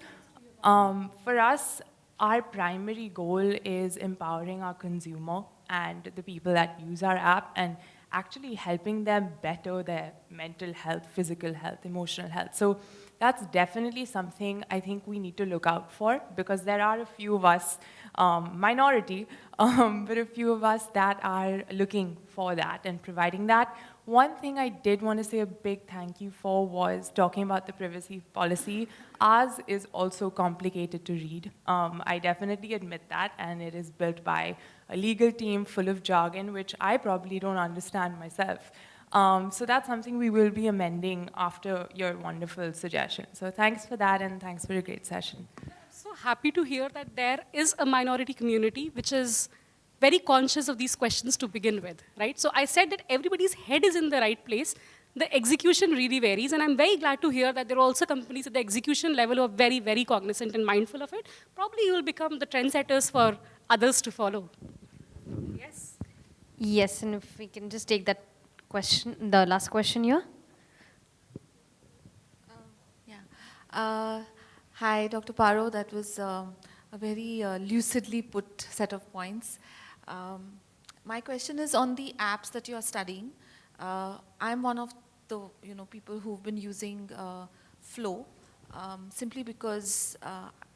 For us, our primary goal is empowering our consumer and the people that use our app and actually helping them better their mental health, physical health, emotional health. So that's definitely something I think we need to look out for, because there are a few of us, minority, but a few of us that are looking for that and providing that. One thing I did want to say a big thank you for was talking about the privacy policy. Ours is also complicated to read. I definitely admit that, and it is built by a legal team full of jargon, which I probably don't understand myself. So that's something we will be amending after your wonderful suggestion. So thanks for that, and thanks for a great session. So happy to hear that there is a minority community which is very conscious of these questions to begin with, right? So I said that everybody's head is in the right place. The execution really varies, and I'm very glad to hear that there are also companies at the execution level who are very, very cognizant and mindful of it. Probably you will become the trendsetters for others to follow. Yes? Yes, and if we can just take that question, the last question here. Hi, Dr. Paro. That was a very lucidly put set of points. My question is on the apps that you are studying. I'm one of the people who've been using Flow simply because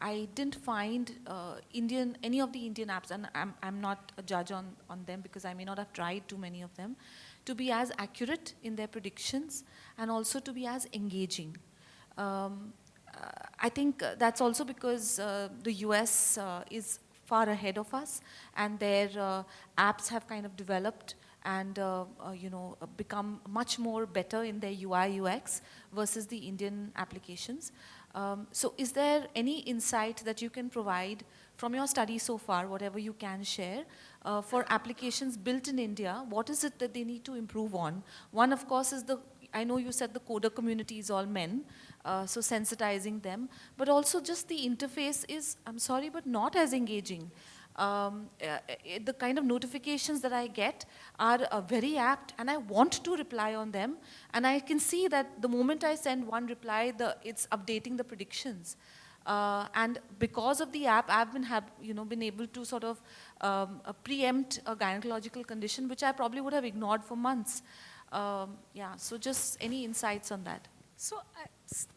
I didn't find any of the Indian apps, and I'm not a judge on them because I may not have tried too many of them, to be as accurate in their predictions and also to be as engaging. I think that's also because the US is far ahead of us, and their apps have kind of developed and become much more better in their UI UX versus the Indian applications. So is there any insight that you can provide from your study so far, whatever you can share, for applications built in India? What is it that they need to improve on? One, of course, is I know you said the coder community is all men, so sensitizing them, but also just the interface is, I'm sorry, but not as engaging. The kind of notifications that I get are very apt, and I want to reply on them, and I can see that the moment I send one reply, it's updating the predictions. And because of the app, I've been able to sort of preempt a gynecological condition, which I probably would have ignored for months. Yeah, so just any insights on that? So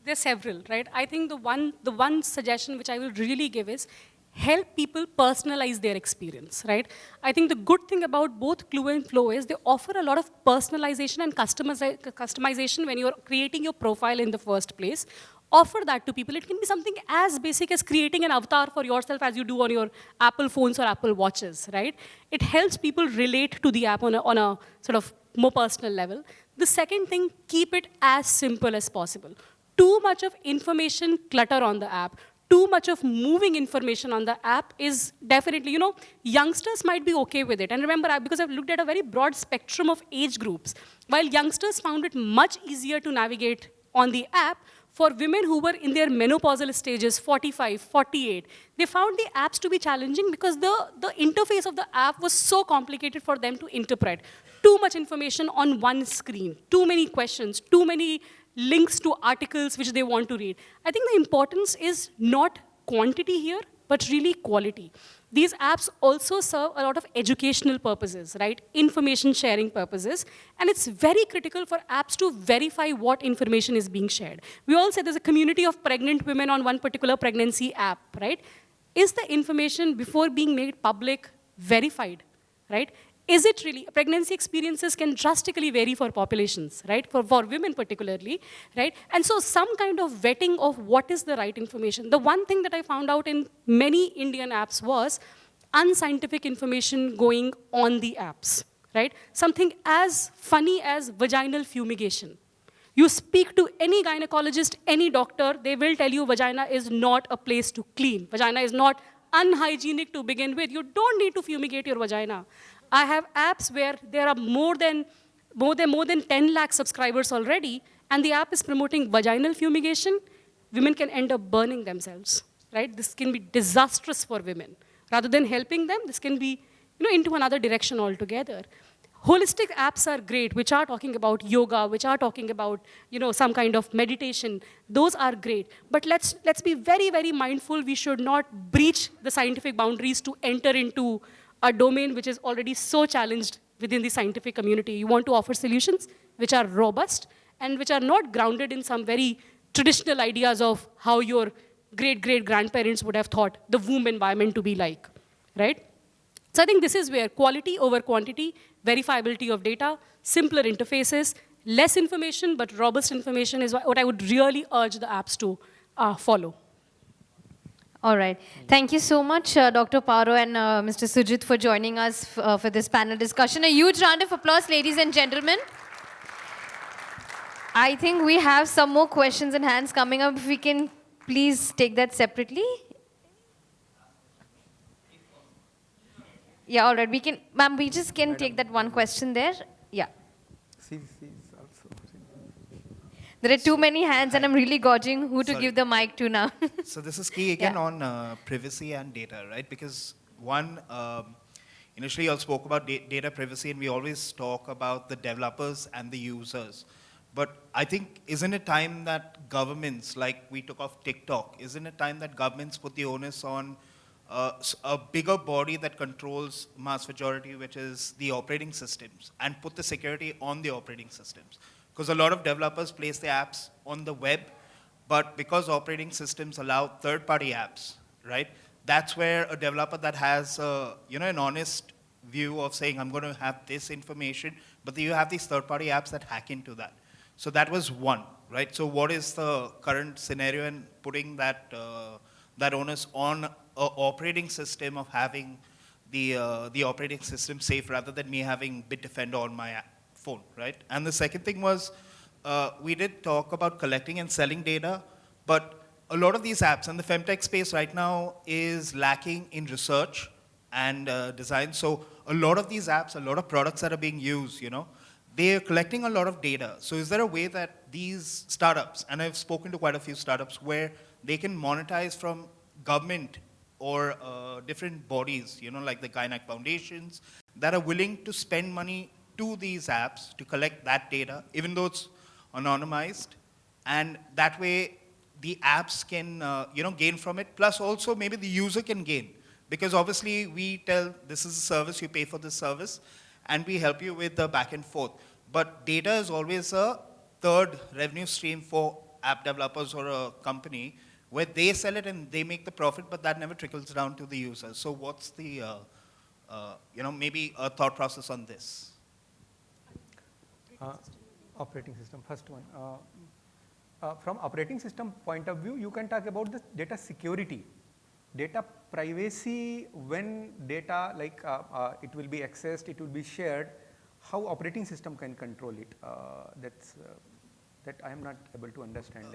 there's several, right? I think the one suggestion which I will really give is help people personalize their experience, right? I think the good thing about both Clue and Flow is they offer a lot of personalization and customization when you're creating your profile in the first place. Offer that to people. It can be something as basic as creating an avatar for yourself as you do on your Apple phones or Apple watches, right? It helps people relate to the app on a sort of more personal level. The second thing, keep it as simple as possible. Too much of information clutter on the app, too much of moving information on the app is definitely, youngsters might be okay with it. And remember, because I've looked at a very broad spectrum of age groups, while youngsters found it much easier to navigate on the app, for women who were in their menopausal stages, 45, 48, they found the apps to be challenging because the interface of the app was so complicated for them to interpret. Too much information on one screen, too many questions, too many links to articles which they want to read. I think the importance is not quantity here, but really quality. These apps also serve a lot of educational purposes, right? Information sharing purposes. And it's very critical for apps to verify what information is being shared. We all say there's a community of pregnant women on one particular pregnancy app, right? Is the information before being made public verified, right? Is it really? Pregnancy experiences can drastically vary for populations, right? For women particularly, right? And so some kind of vetting of what is the right information. The one thing that I found out in many Indian apps was unscientific information going on the apps, right? Something as funny as vaginal fumigation. You speak to any gynecologist, any doctor, they will tell you vagina is not a place to clean. Vagina is not unhygienic to begin with. You don't need to fumigate your vagina. I have apps where there are more than 10 lakh subscribers already, and the app is promoting vaginal fumigation. Women can end up burning themselves, right? This can be disastrous for women. Rather than helping them, this can be into another direction altogether. Holistic apps are great, which are talking about yoga, which are talking about some kind of meditation. Those are great. But let's be very, very mindful. We should not breach the scientific boundaries to enter into a domain which is already so challenged within the scientific community. You want to offer solutions which are robust and which are not grounded in some very traditional ideas of how your great-great-grandparents would have thought the womb environment to be like, right? So I think this is where quality over quantity, verifiability of data, simpler interfaces, less information but robust information is what I would really urge the apps to follow. All right. Thank you so much, Dr. Paro and Mr. Sujeet, for joining us for this panel discussion. A huge round of applause, ladies and gentlemen. I think we have some more questions and hands coming up. If we can please take that separately. Yeah, all right. We can, ma'am, we just can take that one question there. Yeah. There are too many hands, and I'm really gauging who to give the mic to now. So this is key again on privacy and data, right? Because one, initially you all spoke about data privacy, and we always talk about the developers and the users. But I think, isn't it time that governments, like we took off TikTok, isn't it time that governments put the onus on a bigger body that controls mass majority, which is the operating systems, and put the security on the operating systems. Because a lot of developers place their apps on the web, but because operating systems allow third-party apps, right? That's where a developer that has, an honest view of saying, I'm going to have this information, but then you have these third-party apps that hack into that. So that was one, right? So what is the current scenario in putting that that onus on an operating system of having the operating system safe rather than me having Bitdefender on my phone, right? And the second thing was, we did talk about collecting and selling data, but a lot of these apps, and the Femtech space right now is lacking in research and design. So a lot of these apps, a lot of products that are being used, they're collecting a lot of data. So is there a way that these startups, and I've spoken to quite a few startups, where they can monetize from government or different bodies, like the Gynec foundations, that are willing to spend money to these apps to collect that data, even though it's anonymized, and that way the apps can gain from it, plus also maybe the user can gain. Because obviously we tell this is a service, you pay for this service, and we help you with the back and forth. But data is always a third revenue stream for app developers or a company, where they sell it and they make the profit, but that never trickles down to the user. So what's the, maybe a thought process on this? Operating system, first one. From operating system point of view, you can talk about the data security. Data privacy, when data it will be accessed, it will be shared, how operating system can control it. That I am not able to understand.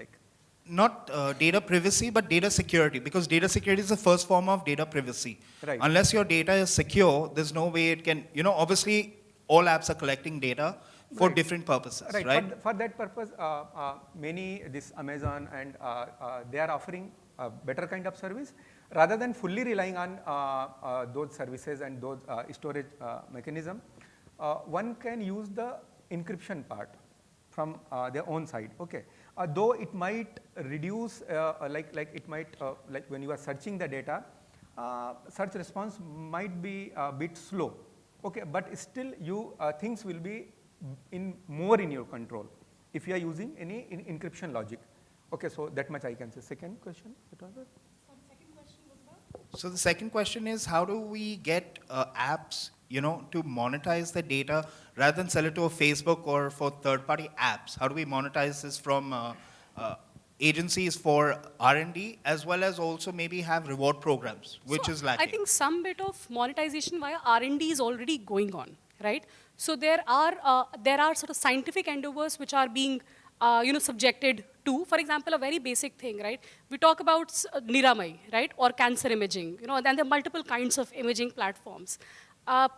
Not data privacy, but data security, because data security is the first form of data privacy. Right. Unless your data is secure, there's no way it can, obviously all apps are collecting data for different purposes, right? For that purpose, this Amazon and they are offering a better kind of service rather than fully relying on those services and those storage mechanism. One can use the encryption part from their own side. Okay, though it might reduce, like when you are searching the data, search response might be a bit slow. Okay, but still things will be more in your control if you are using any encryption logic. Okay, so that much I can say. Second question, what was it? So the second question is, how do we get apps, to monetize the data rather than sell it to a Facebook or for third-party apps? How do we monetize this from agencies for R&D, as well as also maybe have reward programs, which is lacking? I think some bit of monetization via R&D is already going on, right? So there are sort of scientific endeavors which are being subjected to, for example, a very basic thing, right? We talk about Niramai, right, or cancer imaging, and there are multiple kinds of imaging platforms.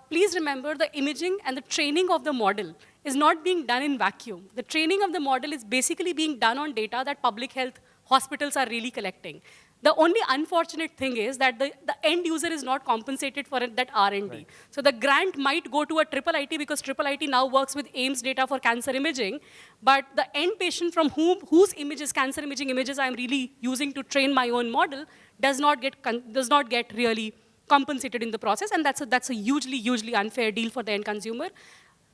Please remember, the imaging and the training of the model is not being done in vacuum. The training of the model is basically being done on data that public health hospitals are really collecting. The only unfortunate thing is that the end user is not compensated for that R&D. Right. So the grant might go to a IIIT because IIIT now works with AIIMS data for cancer imaging, but the end patient from whose images, cancer imaging images I'm really using to train my own model, does not get really compensated in the process, and that's a hugely, hugely unfair deal for the end consumer.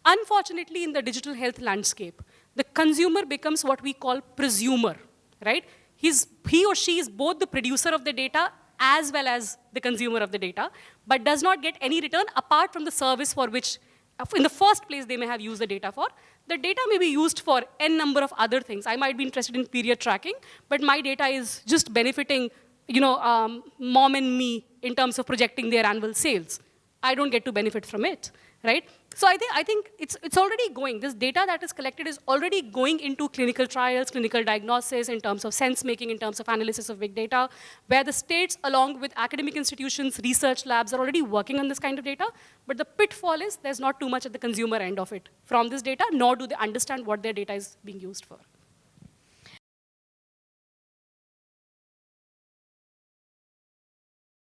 Unfortunately, in the digital health landscape, the consumer becomes what we call presumer, right? He or she is both the producer of the data as well as the consumer of the data, but does not get any return apart from the service for which, in the first place, they may have used the data for. The data may be used for n number of other things. I might be interested in period tracking, but my data is just benefiting, mom and me in terms of projecting their annual sales. I don't get to benefit from it, right? So I think it's already going. This data that is collected is already going into clinical trials, clinical diagnosis, in terms of sense making, in terms of analysis of big data, where the states, along with academic institutions, research labs, are already working on this kind of data. But the pitfall is there's not too much at the consumer end of it from this data, nor do they understand what their data is being used for.